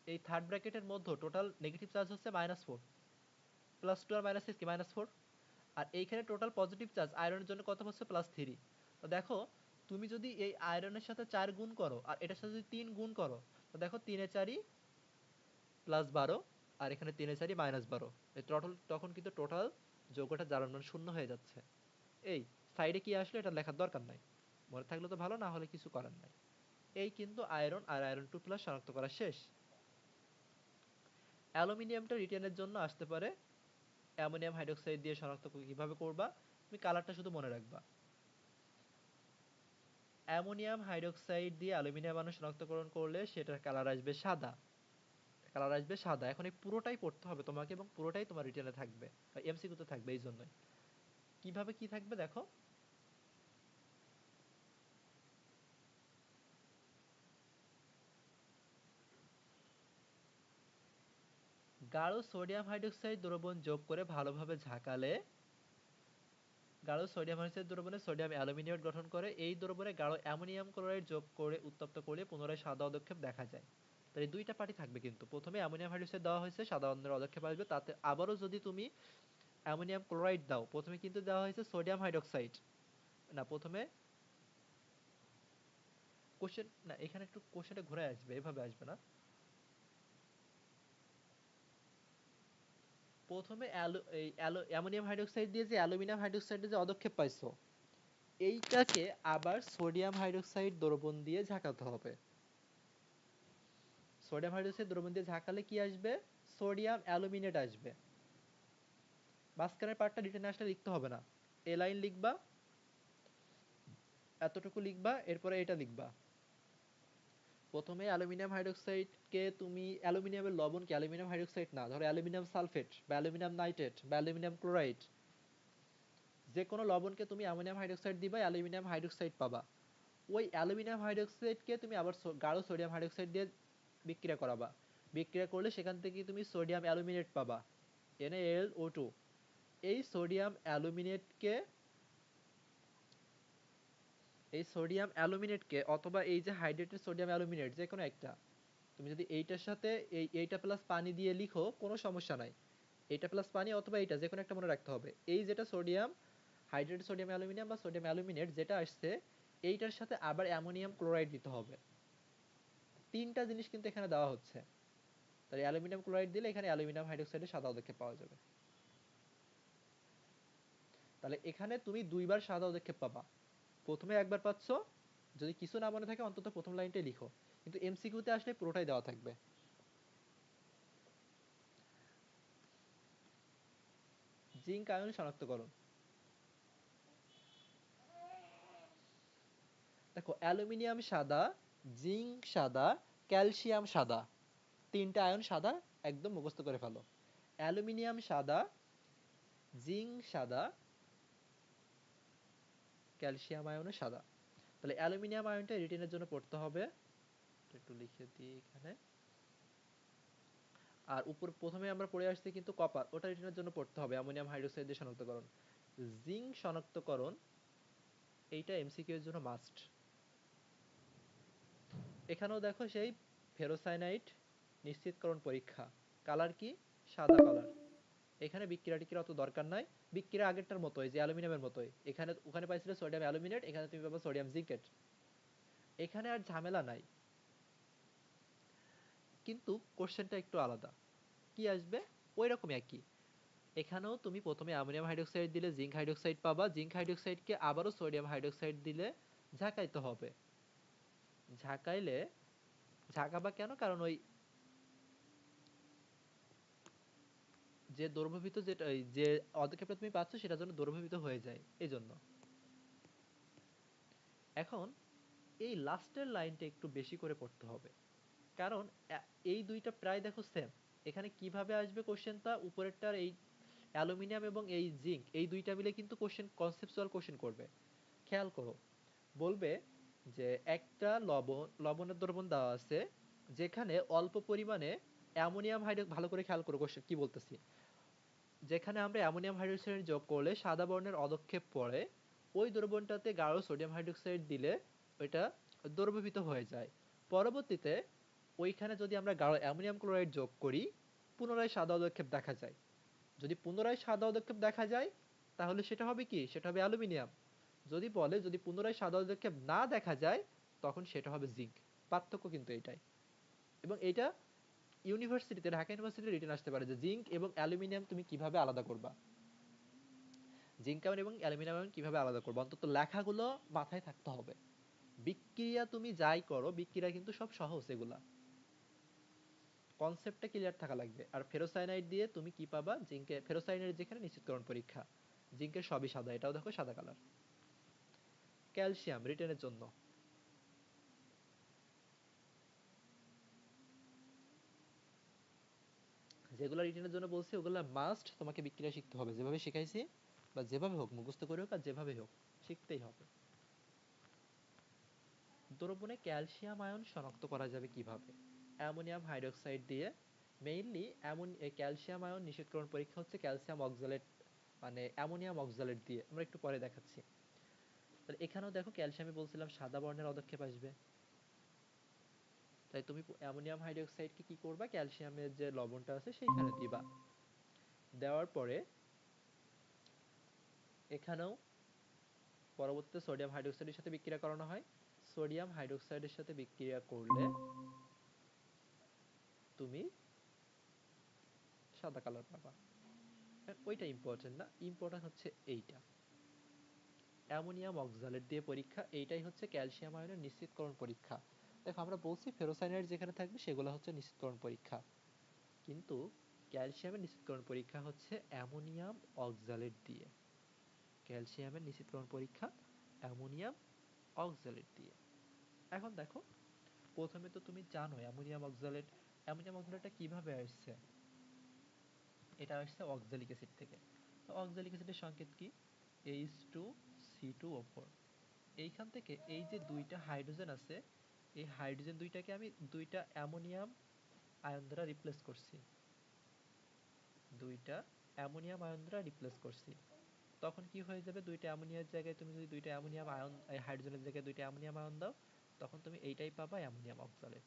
এই থার্ড ব্র্যাকেটের মধ্যে টোটাল নেগেটিভ চার্জ হচ্ছে -4, +2 আর -6 কি -4, আর এইখানে টোটাল পজিটিভ চার্জ আয়রনের জন্য কত হচ্ছে +3। তো দেখো তুমি যদি এই আয়রনের সাথে 4 গুণ করো আর এটার সাথে যদি 3 গুণ করো, তো দেখো 3 এ 4 +12, আর এখানে 3 এ 4 -12, এই টোটাল তখন কিন্তু টোটাল যৌগটা জ্বালার মান শূন্য হয়ে যাচ্ছে। এই সাইডে কি আসলে এটা লেখার দরকার নাই, মনে থাকলে তো ভালো, না হলে কিছু করার নাই। এই কিন্তু আয়রন আর আয়রন 2+ শনাক্ত করা শেষ। অ্যালুমিনিয়ামটা রিটেনের জন্য আসতে পারে অ্যামোনিয়াম হাইড্রোক্সাইড দিয়ে শনাক্ত কিভাবে করবা, তুমি কালারটা শুধু মনে রাখবা, অ্যামোনিয়াম হাইড্রোক্সাইড দিয়ে অ্যালুমিনিয়াম আয়ন শনাক্তকরণ করলে সেটার কালার আসবে সাদা, কালার আসবে সাদা। এখন এই পুরোটাই পড়তে হবে তোমাকে এবং পুরোটাই তোমার রিটেনে থাকবে বা এমসিকিউতে থাকবে, এই জন্যই। কিভাবে কি থাকবে দেখো, গাঢ় সোডিয়াম হাইড্রোক্সাইড দ্রবণ যোগ করে ভালোভাবে ঝাঁকালে গাঢ় সোডিয়াম হাইড্রোক্সাইড দ্রবণে সোডিয়াম অ্যালুমিনেট গঠন করে। এই দ্রবণে গাঢ় অ্যামোনিয়াম ক্লোরাইড যোগ করে উত্তপ্ত করলে পুনরায় সাদা পদক্ষেপ দেখা যায়। তাহলে দুইটা পার্টি থাকবে, কিন্তু প্রথমে অ্যামোনিয়াম হাইড্রোক্সাইড দেওয়া হয়েছে, সাদা বর্ণের পদক্ষেপ আসবে। তাতে আবারও যদি তুমি অ্যামোনিয়াম ক্লোরাইড দাও, প্রথমে কিন্তু দেওয়া হয়েছে সোডিয়াম হাইড্রোক্সাইড, না প্রথমে কোশ্চেন না, এখানে একটু কোশ্চেনটা ঘুরে আসবে, এভাবে আসবে না। প্রথমে অ্যামোনিয়াম হাইড্রোক্সাইড দিয়ে যে অ্যালুমিনিয়াম হাইড্রোক্সাইডে যে পদক্ষেপ পাইছো, এইটাকে আবার সোডিয়াম হাইড্রোক্সাইড দ্রবণ দিয়ে ঝাঁকাতে হবে। সোডিয়াম হাইড্রোক্সাইড দ্রবণ দিয়ে ঝাঁকালে কি আসবে? সোডিয়াম অ্যালুমিনেট আসবে। মাঝখানের পার্টটা রিটেনে আসলে লিখতে হবে না, এ লাইন লিখবা, এতটুকু লিখবা, এরপরে এটা লিখবা। প্রথমে অ্যালুমিনিয়াম হাইড্রোক্সাইডকে তুমি অ্যালুমিনিয়ামের লবণকে অ্যালুমিনিয়াম হাইড্রোক্সাইড না, ধরো অ্যালুমিনিয়াম সালফেট বা অ্যালুমিনিয়াম নাইট্রেট বা অ্যালুমিনিয়াম ক্লোরাইড, যে কোনো লবণকে তুমি অ্যামোনিয়াম হাইড্রোক্সাইড দিবা, অ্যালুমিনিয়াম হাইড্রোক্সাইড পাবা। ওই অ্যালুমিনিয়াম হাইড্রোক্সাইডকে তুমি আবার গাঢ় সোডিয়াম হাইড্রোক্সাইড দিয়ে বিক্রিয়া করাবা। বিক্রিয়া করলে সেখান থেকে তুমি সোডিয়াম অ্যালুমিনেট পাবা, NaLO2। এই সোডিয়াম অ্যালুমিনেটকে অথবা এই যে হাইড্রেটেড সোডিয়াম অ্যালুমিনেট, যে কোনো একটা, তুমি যদি এইটার সাথে এইটা প্লাস পানি দিয়ে লিখো কোনো সমস্যা নাই। এইটা প্লাস পানি অথবা এইটা যে কোনো একটা মনে রাখতে হবে। এই যেটা সোডিয়াম হাইড্রেটেড সোডিয়াম অ্যালুমিনিয়াম বা সোডিয়াম অ্যালুমিনেট যেটা আসছে, এইটার সাথে আবার অ্যামোনিয়াম ক্লোরাইড দিতে হবে। তিনটা জিনিস কিন্তু এখানে দেওয়া হচ্ছে। তাহলে অ্যালুমিনিয়াম ক্লোরাইড দিলে এখানে অ্যালুমিনিয়াম হাইড্রোক্সাইডের সাদা পদক্ষেপ পাওয়া যাবে। তাহলে এখানে তুমি দুইবার সাদা পদক্ষেপ পাবা। প্রথমে একবার পাচ্ছ, যদি কিছু না মনে থাকে অন্তত প্রথম লাইনটাই লিখো, কিন্তু এমসিকিউতে আসলে পুরোটাই দেওয়া থাকবে। জিঙ্ক আয়ন শনাক্তকরণ। দেখো অ্যালুমিনিয়াম সাদা, জিঙ্ক সাদা, ক্যালসিয়াম সাদা, তিনটা আয়ন সাদা, একদম মুখস্থ করে ফেলো। অ্যালুমিনিয়াম সাদা, জিঙ্ক সাদা, ক্যালসিয়াম আয়নও সাদা। তাহলে অ্যালুমিনিয়াম আয়নটা রিটেনের জন্য পড়তে হবে, একটু লিখে দিই এখানে। আর উপর প্রথমে আমরা পড়ে আসছি কিন্তু কপার, ওটা রিটেনের জন্য পড়তে হবে, অ্যামোনিয়াম হাইড্রোক্সাইড দিয়ে শনাক্তকরণ। জিঙ্ক শনাক্তকরণ, এইটা এমসিকিউ এর জন্য মাস্ট। এখানেও দেখো সেই ফেরোসাইনাইড নিশ্চিতকরণ পরীক্ষা, কালার কি? সাদা কালার। এখানে বিক্রিয়া টিক্রিয়া অত দরকার নাই, বিক্রিয়া আগেরটার মতোই, যে অ্যালুমিনিয়ামের মতোই। এখানে ওখানে পাইছিলে সোডিয়াম অ্যালুমিনেট, এখানে তুমি পাবা সোডিয়াম জিঙ্কেট। এখানে আর ঝামেলা নাই, কিন্তু কোশ্চেনটা একটু আলাদা। কি আসবে? ওই রকম একই। এখানেও তুমি প্রথমে অ্যামোনিয়াম হাইড্রোক্সাইড দিলে জিঙ্ক হাইড্রোক্সাইড পাবা, জিঙ্ক হাইড্রোক্সাইডকে আবারও সোডিয়াম হাইড্রোক্সাইড দিলে ঝাঁকাইতে হবে। ঝাঁকাইলে, ঝাঁকাবা কেন? কারণ ওই যে দ্রবীভূত যেটা, ওই যে পদক্ষেপটা তুমি পাচ্ছ সেটার জন্য দ্রবীভূত হয়ে যায়, এই জন্য। এখন এই লাস্টের লাইনটা একটু বেশি করে পড়তে হবে, কারণ এই দুইটা প্রায় দেখো সেম। এখানে কিভাবে আসবে কোশ্চেনটা, উপরেরটার এই অ্যালুমিনিয়াম এবং এই জিঙ্ক, এই দুইটা মিলে কিন্তু কোশ্চেন কনসেপচুয়াল কোশ্চেন করবে। খেয়াল করো, বলবে যে একটা লবণের দ্রবণ দেওয়া আছে, যেখানে অল্প পরিমাণে অ্যামোনিয়াম হাইড্রোক্সাইড, ভালো করে খেয়াল করো কোশ্চেন কি বলতেছি, যেখানে আমরা অ্যামোনিয়াম হাইড্রোক্সাইড যোগ করলে সাদা বর্ণের অদক্ষেপ পড়ে, ওই দ্রবণটাতে গাঢ় সোডিয়াম হাইড্রোক্সাইড দিলে ওইটা দ্রবীভূত হয়ে যায়। পরবর্তীতে ওইখানে যদি আমরা গাঢ় অ্যামোনিয়াম ক্লোরাইড যোগ করি, পুনরায় সাদা পদক্ষেপ দেখা যায়। যদি পুনরায় সাদা পদক্ষেপ দেখা যায়, তাহলে সেটা হবে কি? সেটা হবে অ্যালুমিনিয়াম। যদি বলে যদি পুনরায় সাদা পদক্ষেপ না দেখা যায়, তখন সেটা হবে জিঙ্ক। পার্থক্য কিন্তু এটাই। এবং এটা ইউনিভার্সিটিতে, ঢাকা ইউনিভার্সিটিতে রিটেন আসতে পারে যে জিঙ্ক এবং অ্যালুমিনিয়াম তুমি কিভাবে আলাদা করবা, জিঙ্ক আয়ন এবং অ্যালুমিনিয়াম আয়ন কিভাবে আলাদা করবা, অন্তত লেখাগুলো মাথায় থাকতে হবে। বিক্রিয়া তুমি যাই করো, বিক্রিয়া কিন্তু সব সহজ, এগুলা কনসেপ্টটা ক্লিয়ার থাকা লাগবে। আর ফেরোসাইনাইড দিয়ে তুমি কি পাবা? জিঙ্কে ফেরোসাইনাইড যেখানে নিশ্চিতকরণ পরীক্ষা, জিঙ্কের সবই সাদা, এটাও দেখো সাদা কালার। ক্যালসিয়াম রিটেনের জন্য, যেগুলো রিটেনের জন্য বলছি ওগুলা মাস্ট তোমাকে বিক্রিয়া শিখতে হবে, যেভাবে শিখাইছি, বা যেভাবে হোক মুখস্থ করে হোক আর যেভাবে হোক শিখতেই হবে। দ্রবণে ক্যালসিয়াম আয়ন শনাক্ত করা যাবে কিভাবে? অ্যামোনিয়াম হাইড্রোক্সাইড দিয়ে মেইনলি এমন ক্যালসিয়াম আয়ন নিষেধকরণ পরীক্ষা হচ্ছে ক্যালসিয়াম অক্সালেট মানে অ্যামোনিয়াম অক্সালেট দিয়ে, আমরা একটু পরে দেখাচ্ছি। তাহলে এখানেও দেখো ক্যালসিয়ামে বলছিলাম সাদা বর্ণের পদক্ষেপ আসবে, তাই তুমি অ্যামোনিয়াম হাইড্রোক্সাইডকে কি করবা, ক্যালসিয়ামের যে লবণটা আছে সেইখানে দিবা। দেওয়ার পরে এখানেও পরবর্তীতে সোডিয়াম হাইড্রোক্সাইডের সাথে বিক্রিয়া করানো হয়। সোডিয়াম হাইড্রোক্সাইডের সাথে বিক্রিয়া করলে তুমি সাদা কালার পাবা। ওইটা ইম্পর্টেন্ট না, ইম্পর্টেন্ট হচ্ছে এইটা অ্যামোনিয়াম অক্সালেট দিয়ে পরীক্ষা, এইটাই হচ্ছে ক্যালসিয়াম আয়নের নিশ্চিতকরণ পরীক্ষা। দেখো আমরা বলছি ফেরোসাইনাইড যেখানে থাকবে সেগুলো হচ্ছে নিশ্চিতকরণ পরীক্ষা, কিন্তু ক্যালসিয়ামের নিশ্চিতকরণ পরীক্ষা হচ্ছে অ্যামোনিয়াম অক্সালেট দিয়ে। ক্যালসিয়ামের নিশ্চিতকরণ পরীক্ষা অ্যামোনিয়াম অক্সালেট দিয়ে। এখন দেখো প্রথমে তো তুমি জানো অ্যামোনিয়াম অক্সালেটটা কিভাবে আসছে, এটা আসছে অক্সালিক অ্যাসিড থেকে। তো অক্সালিক অ্যাসিডের সংকেত কি, H2C2O4। এইখান থেকে এই যে দুইটা হাইড্রোজেন আছে, এই হাইড্রোজেন দুইটাকে আমি দুইটা অ্যামোনিয়াম আয়ন দ্বারা রিপ্লেস করছি, দুইটা অ্যামোনিয়াম আয়ন দ্বারা রিপ্লেস করছি। তখন কি হয়ে যাবে, দুইটা অ্যামোনিয়ার জায়গায় তুমি যদি দুইটা অ্যামোনিয়াম আয়ন, এই হাইড্রোজেনের জায়গায় দুইটা অ্যামোনিয়াম আয়ন দাও, তখন তুমি এইটাই পাবা অ্যামোনিয়াম অক্সালেট।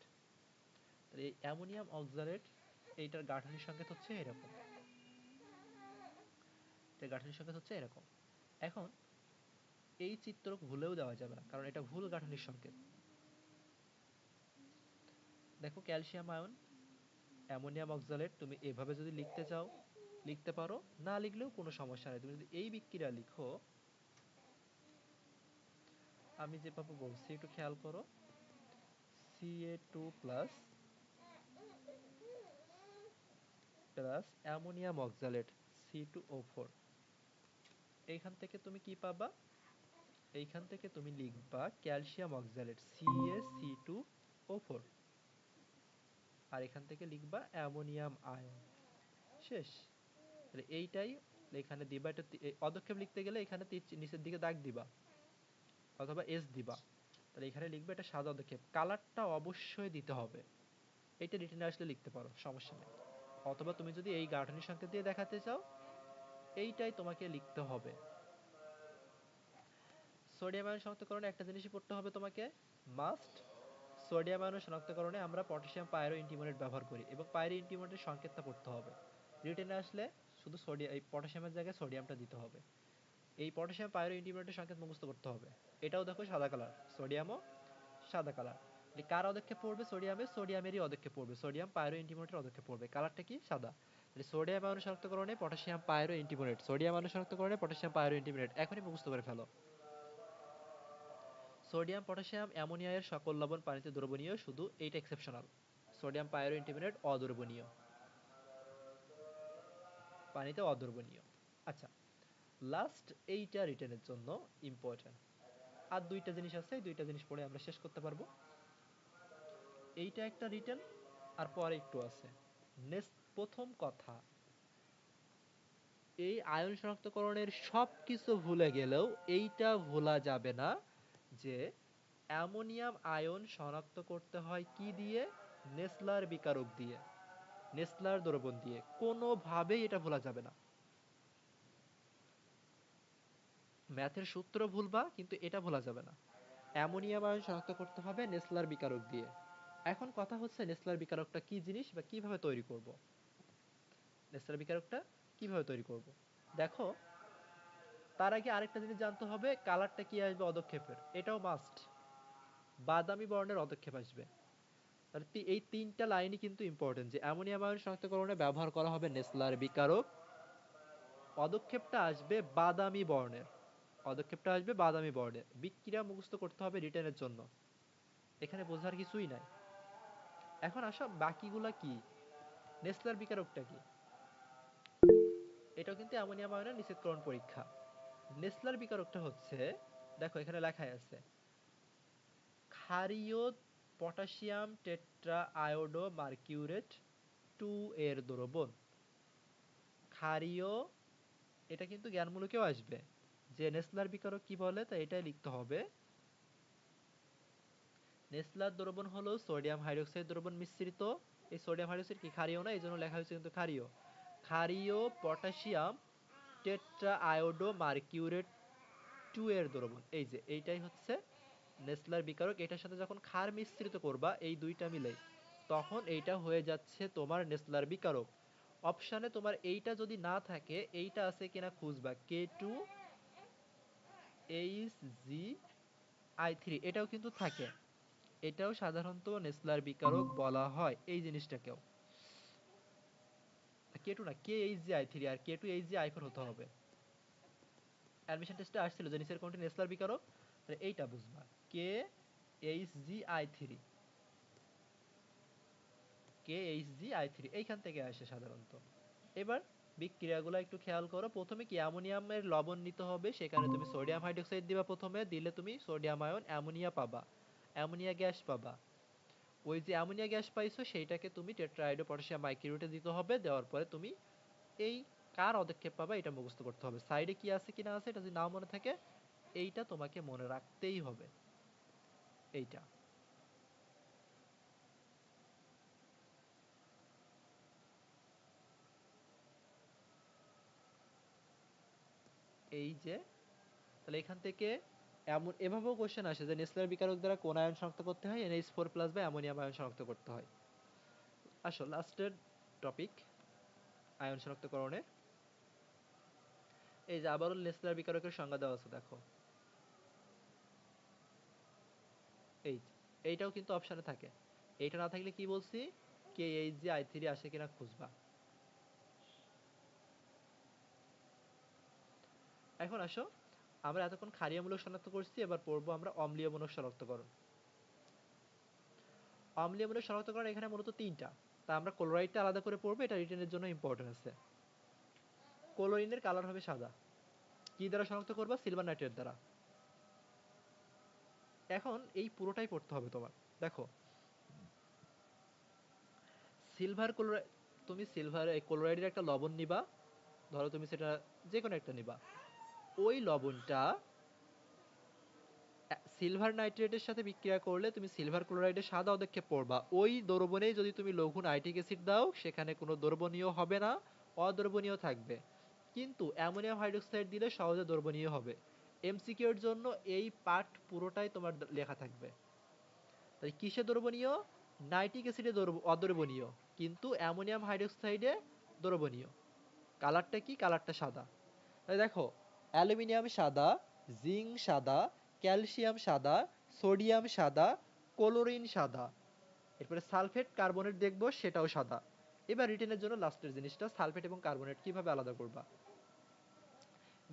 তাহলে এই অ্যামোনিয়াম অক্সালেট এইটার গাঠনিক সংকেত হচ্ছে এরকম, এটার গাঠনিক সংকেত হচ্ছে এরকম। এখন এই চিত্র ভুলেও দেওয়া যাবে না, কারণ এটা ভুল গাঠনিক সংকেত। দেখো ক্যালসিয়াম আয়ন অ্যামোনিয়াম অক্সালেট তুমি এভাবে যদি লিখতে চাও লিখতে পারো, না লিখলেও কোনো সমস্যা নেই। তুমি যদি এই বিক্রিয়া লিখো, আমি যেভাবে বলছি একটু খেয়াল করো, Ca2 plus plus ammonium oxalate C2O4, এইখান থেকে তুমি কি পাবা, এইখান থেকে তুমি লিখবা ক্যালসিয়াম অক্সালেট CaC2O4, আর এখান থেকে লিখবা অ্যামোনিয়াম আয়ন, শেষ। তাহলে এইটাই এখানে দিবা, এটা পদক্ষেপ লিখতে গেলে এখানে নিচের দিকে দাগ দিবা অথবা এস দিবা। তাহলে এখানে লিখবে এটা সাদা পদক্ষেপ, কালারটা অবশ্যই দিতে হবে। এইটা রিটেনে আসলে লিখতে পারো, সমস্যা নেই। অথবা তুমি যদি এই গাঠনিক সংকেত দিয়ে দেখাতে চাও, এইটাই তোমাকে লিখতে হবে। সোডিয়াম আয়ন শনাক্তকরণে একটা জিনিসই পড়তে হবে তোমাকে, মাস্ট। সোডিয়াম আয়ন শনাক্তকরণে আমরা পটাশিয়াম পাইরো ইন্টিমোনেট ব্যবহার করি, এবং পাইরো ইন্টিমোনেটের সংকেতটা পড়তে হবে। রিটেনে আসলে শুধু সোডিয়াম, এই পটাশিয়ামের জায়গায় সোডিয়ামটা দিতে হবে। এই পটাশিয়াম পাইরো ইন্টিমোনেটের সংকেত মুখস্থ করতে হবে। এটাও দেখো সাদা কালার, সোডিয়ামও সাদা কালার। কার অদক্ষেপ পড়বে, সোডিয়ামেরই অদক্ষেপ পড়বে, সোডিয়াম পাইরো ইন্টিমোনেটের অদক্ষেপ পড়বে, কালারটা কি সাদা। সোডিয়াম আয়ন শনাক্তকরণে পটাশিয়াম পাইরো ইন্টিমোনেট, সোডিয়াম আয়ন শনাক্তকরণে পটাশিয়াম পাইরো ইন্টিমোনেট, এখনই মুখস্থ করে ফেলো। সোডিয়াম পটাশিয়াম অ্যামোনিয়া এর সকল লবণ পানিতে দ্রবণীয়, শুধু এইটা এক্সেপশনাল, সোডিয়াম পাইরো ইন্টিমোনেট অদ্রবণীয়, পানিতে অদ্রবণীয়। আচ্ছা, লাস্ট এইটা রিটেনের জন্য ইম্পর্টেন্ট। আর দুইটা জিনিস আছে, এই দুইটা জিনিস পড়ে আমরা শেষ করতে পারবো। এইটা একটা রিটেন, আর পরে একটু আছে। প্রথম কথা, এই আয়ন শনাক্তকরণের সব কিছু ভুলে গেলেও এইটা ভোলা যাবে না যে অ্যামোনিয়াম আয়ন শনাক্ত করতে হয় কি দিয়ে, নেসলার বিকারক দিয়ে, নেসলার দ্রবণ দিয়ে, কোনোভাবেই এটা ভোলা যাবে না। ম্যাথের সূত্র ভুলবা কিন্তু এটা ভোলা যাবে না, অ্যামোনিয়াম আয়ন শনাক্ত করতে হবে নেসলার বিকারক দিয়ে। এখন কথা হচ্ছে নেসলার বিকারকটা কি জিনিস বা কিভাবে তৈরি করব। নেসলার বিকারকটা কিভাবে তৈরি করব, দেখো তার আগে আরেকটা জিনিস জানতে হবে, কালারটা কি আসবে অদক্ষেপের, এটাও মাস্ট, বাদামি বর্ণের অদক্ষেপ আসবে। তাহলে এই তিনটা লাইনই কিন্তু ইম্পর্টেন্ট, যে অ্যামোনিয়াম আয়ন শনাক্তকরণে ব্যবহার করা হবে নেসলার বিকারক, পদক্ষেপটা আসবে বাদামি বর্ণের, পদক্ষেপটা আসবে বাদামি বর্ণের। বিক্রিয়া মুখস্থ করতে হবে রিটেনের জন্য, এখানে বোঝার কিছুই নাই। এখন আসো বাকিগুলা কি, নেসলার বিকারকটা কি, এটাও কিন্তু অ্যামোনিয়াম আয়নের নিষেধকরণ পরীক্ষা। নেসলার বিকারকটা হচ্ছে, দেখো এখানে লেখাই আছে, ক্ষারীয় পটাশিয়াম টেট্রা আয়োডো মার্কিউরেট 2 এর দ্রবণ। ক্ষারীয়, এটা কিন্তু জ্ঞানমূলকেও আসবে, যে নেসলার বিকারক কি বলে, তা এটাই লিখতে হবে। নেসলার দ্রবণ হলো সোডিয়াম হাইড্রোক্সাইড দ্রবণ মিশ্রিত এই সোডিয়াম হাইড্রোক্সাইড কি ক্ষারীয় না, এই জন্য লেখা হয়েছে কিন্তু ক্ষারীয়। ক্ষারীয় পটাশিয়াম টেট্রা আয়োডো মার্কিউরেট 2 এর দ্রবণ। এই যে এইটাই হচ্ছে নেসলার বিকারক। এটার সাথে যখন ক্ষার মিশ্রিত করবা এই দুইটা মিলে, তখন এইটা হয়ে যাচ্ছে তোমার নেসলার বিকারক। অপশানে তোমার এইটা যদি না থাকে, এইটা আছে কিনা খুঁজবা, K2HgI3, এটাও কিন্তু থাকে। এটাও সাধারণত নেসলার বিকারক বলা হয় এই জিনিসটাকেও। K2 না, KHgI3 আর K2HgI4 হতে হবে। অ্যাডমিশন টেস্টে আসছিল যে নিচের কোনটি নেসলার বিকারক, তাহলে এইটা বুঝবা, KHgI3, KHgI3 এইখান থেকে আসে সাধারণত। এবার বিক্রিয়াগুলো একটু খেয়াল করো। প্রথমে কি অ্যামোনিয়ামের লবণ নিতে হবে, সেখানে তুমি সোডিয়াম হাইড্রোক্সাইড দিবা প্রথমে, দিলে তুমি সোডিয়াম আয়ন অ্যামোনিয়া পাবা, অ্যামোনিয়া গ্যাস পাবা। ওই যে অ্যামোনিয়া গ্যাস পাইছো সেইটাকে তুমি টেট্রাহাইড্রো পটাশিয়াম মাইকিউরেটে দিতে হবে, দেওয়ার পরে তুমি এই কার পদক্ষেপ পাবা এটা মুখস্থ করতে হবে। সাইডে কি আছে কি না আছে এটা যদি নাও মনে থাকে, এইটা তোমাকে মনে রাখতেই হবে। এইটা এই যে, তাহলে এখান থেকে এমন এভাবেও কোশ্চেন আসে যে নেসলার বিকারক দ্বারা কোন আয়ন শনাক্ত করতে হয়, NH4+ বা অ্যামোনিয়াম আয়ন শনাক্ত করতে হয়। আসল লাস্টের টপিক আয়ন শনাক্তকরণে। এই যে আবারও নেসলার বিকারকের সংজ্ঞা দেওয়া আছে দেখো, এই যে, এইটাও কিন্তু অপশনে থাকে। এইটা না থাকলে কি বলছি, KHgI3 আসে কিনা খুঁজবা। এখন আসো, আমরা এতক্ষণ ক্ষারীয় মূলক শনাক্ত করছি, এবার পড়বো আমরা অম্লীয় মূলক শনাক্তকরণ। অম্লীয় মূলক শনাক্তকরণ এখানে মূলত তিনটা, তা আমরা ক্লোরাইডটা আলাদা করে পড়বো, এটা রিটেনের জন্য ইম্পর্টেন্ট আছে। ক্লোরিনের কালার হবে সাদা। কি দ্বারা শনাক্ত করবা, সিলভার নাইট্রেট দ্বারা। এখন এই পুরোটাই পড়তে হবে তোমার। দেখো সিলভার ক্লোরাইড, তুমি সিলভার ক্লোরাইডের একটা লবণ নিবা, ধরো তুমি সেটা যে কোনো একটা নিবা, ওই লবণটা সিলভার নাইট্রেটের সাথে বিক্রিয়া করলে তুমি সিলভার ক্লোরাইডের সাদা পদক্ষেপ পড়বা। ওই দ্রবণেই যদি তুমি লঘু নাইট্রিক অ্যাসিড দাও, সেখানে কোনো দ্রবণীয় হবে না, অদ্রবণীয় থাকবে। কিন্তু অ্যামোনিয়াম হাইড্রোক্সাইড দিলে সহজে দ্রবণীয় হবে। এমসিকিউ এর জন্য এই পার্ট পুরোটাই তোমার লেখা থাকবে। তাই কিসে দ্রবণীয়, নাইট্রিক অ্যাসিডে অদ্রবণীয়, কিন্তু অ্যামোনিয়াম হাইড্রোক্সাইডে দ্রবণীয়। কালারটা কি, কালারটা সাদা। তাই দেখো অ্যালুমিনিয়াম সাদা, জিঙ্ক সাদা, ক্যালসিয়াম সাদা, সোডিয়াম সাদা, ক্লোরিন সাদা। এরপরে সালফেট কার্বনেট দেখবো, সেটাও সাদা। এবার রিটেনের জন্য লাস্টের জিনিসটা সালফেট এবং কার্বনেট কিভাবে আলাদা করবা।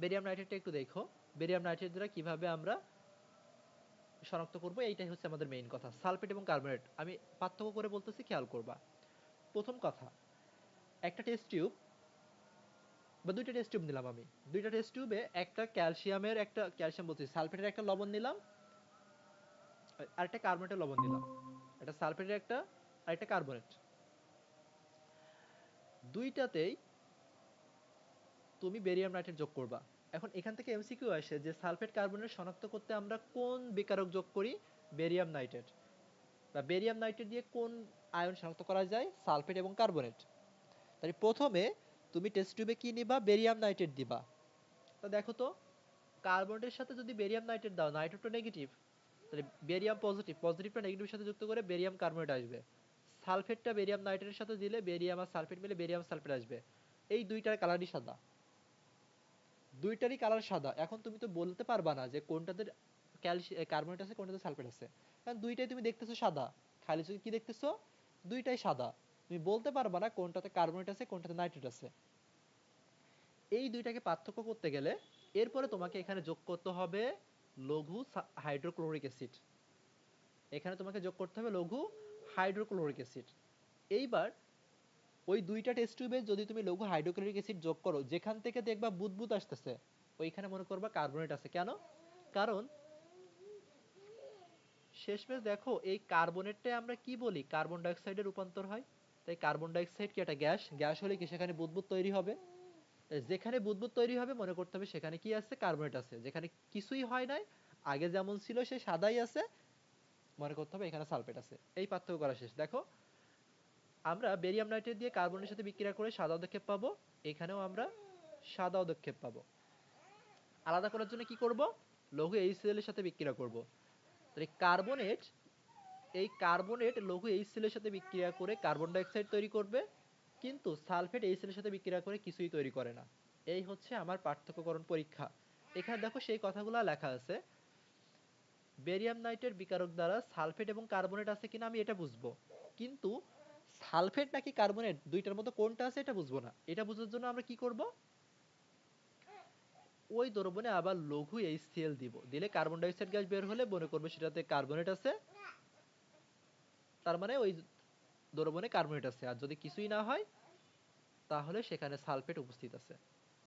বেরিয়াম নাইট্রেটটা একটু দেখো, বেরিয়াম নাইট্রেট দ্বারা কিভাবে আমরা শনাক্ত করব, এইটাই হচ্ছে আমাদের মেইন কথা। সালফেট এবং কার্বনেট আমি পার্থক্য করে বলতেছি, খেয়াল করবা। প্রথম কথা, একটা টেস্ট টিউব বা দুইটা টেস্ট টিউব নিলাম আমি, দুইটা টেস্ট টিউবে একটা ক্যালসিয়ামের, একটা ক্যালসিয়াম বলছি, সালফেটের একটা লবণ নিলাম, আর একটা কার্বনেটের লবণ নিলাম, একটা সালফেটের একটা আর একটা কার্বনেট। দুইটাতেই তুমি বেরিয়াম নাইট্রেট যোগ করবা। এখন এখান থেকে এমসিকিউ আসে যে সালফেট কার্বনেট শনাক্ত করতে আমরা কোন বিকারক যোগ করি, বেরিয়াম নাইট্রেট। বা বেরিয়াম নাইট্রেট দিয়ে কোন আয়ন শনাক্ত করা যায়, সালফেট এবং কার্বনেট। তাহলে প্রথমে তুমি টেস্ট টিউবে কি নিবা, বেরিয়াম নাইট্রেট দিবা। তো দেখো তো, কার্বনেটের সাথে যদি বেরিয়াম নাইট্রেট দাও, নাইট্রেট তো নেগেটিভ, তাহলে বেরিয়াম পজিটিভ, পজিটিভটা নেগেটিভের সাথে যুক্ত করে বেরিয়াম কার্বনেট আসবে। সালফেটটা বেরিয়াম নাইট্রেটের সাথে দিলে বেরিয়াম আর সালফেট মিলে বেরিয়াম সালফেট আসবে। এই দুইটার কালারই সাদা, দুইটারই কালার সাদা। এখন তুমি তো বলতে পারবা না যে কোনটাতে কার্বনেট আছে কোনটাতে সালফেট আছে, কারণ দুইটাই তুমি দেখতেছো সাদা, খালি চোখে কি দেখতেছো, দুইটাই সাদা। তুমি বলতে পারবা না কোনটাতে কার্বনেট আছে কোনটাতে নাইট্রেট আছে। এই দুইটাকে পার্থক্য করতে গেলে এরপরে তোমাকে এখানে যোগ করতে হবে লঘু হাইড্রোক্লোরিক অ্যাসিড। এখানে তোমাকে যোগ করতে হবে লঘু হাইড্রোক্লোরিক অ্যাসিড। এইবার ওই দুইটা টেস্ট টিউবে যদি তুমি লঘু হাইড্রোক্লোরিক অ্যাসিড যোগ করো, যেখান থেকে দেখবা বুদবুদ আসতেছে, ওইখানে মনে করবা কার্বনেট আছে। কেন, কারণ শেষমেশ দেখো এই কার্বনেটটাই আমরা কি বলি, কার্বন ডাইঅক্সাইডে রূপান্তর হয়। তাই কার্বন ডাইঅক্সাইড কি একটা গ্যাস, গ্যাস হলে কি সেখানে বুদবুদ তৈরি হবে। যেখানে বুদবুদ তৈরি হবে মনে করতে হবে সেখানে কি আছে, কার্বনেট আছে। যেখানে কিছুই হয় নাই, আগে যেমন ছিল সে সাদাই আছে, মনে করতে হবে এখানে সালফেট আছে। এই পার্থক্য করা শেষ। দেখো আমরা বেরিয়াম নাইট্রেট দিয়ে কার্বনের সাথে বিক্রিয়া করে সাদা পদক্ষেপ পাবো, এখানেও আমরা সাদা পদক্ষেপ পাবো। আলাদা করার জন্য কি করব, লঘু HCl এর সাথে বিক্রিয়া করব। তাহলে এই কার্বনেট লঘু HCl এর সাথে বিক্রিয়া করে কার্বন ডাই অক্সাইড তৈরি করবে, কিন্তু সালফেট HCl এর সাথে বিক্রিয়া করে কিছুই তৈরি করে না। এই হচ্ছে আমার পার্থক্যকরণ পরীক্ষা। এখানে দেখো সেই কথাগুলো লেখা আছে, বেরিয়াম নাইট্রেট বিকারক দ্বারা সালফেট এবং কার্বনেট আছে কিনা আমি এটা বুঝবো, কিন্তু সালফেট নাকি কার্বনেট দুইটার মধ্যে কোনটা আছে এটা বুঝবো না। এটা বোঝার জন্য আমরা কি করব, ওই দ্রবণে আবার লঘু HCl দিব, দিলে কার্বন ডাই অক্সাইড গ্যাস বের হলে মনে করবে সেটাতে কার্বনেট আছে, তার মানে ওই দ্রবণে কার্বনেট আছে। আর যদি কিছুই না হয় তাহলে সেখানে সালফেট উপস্থিত আছে।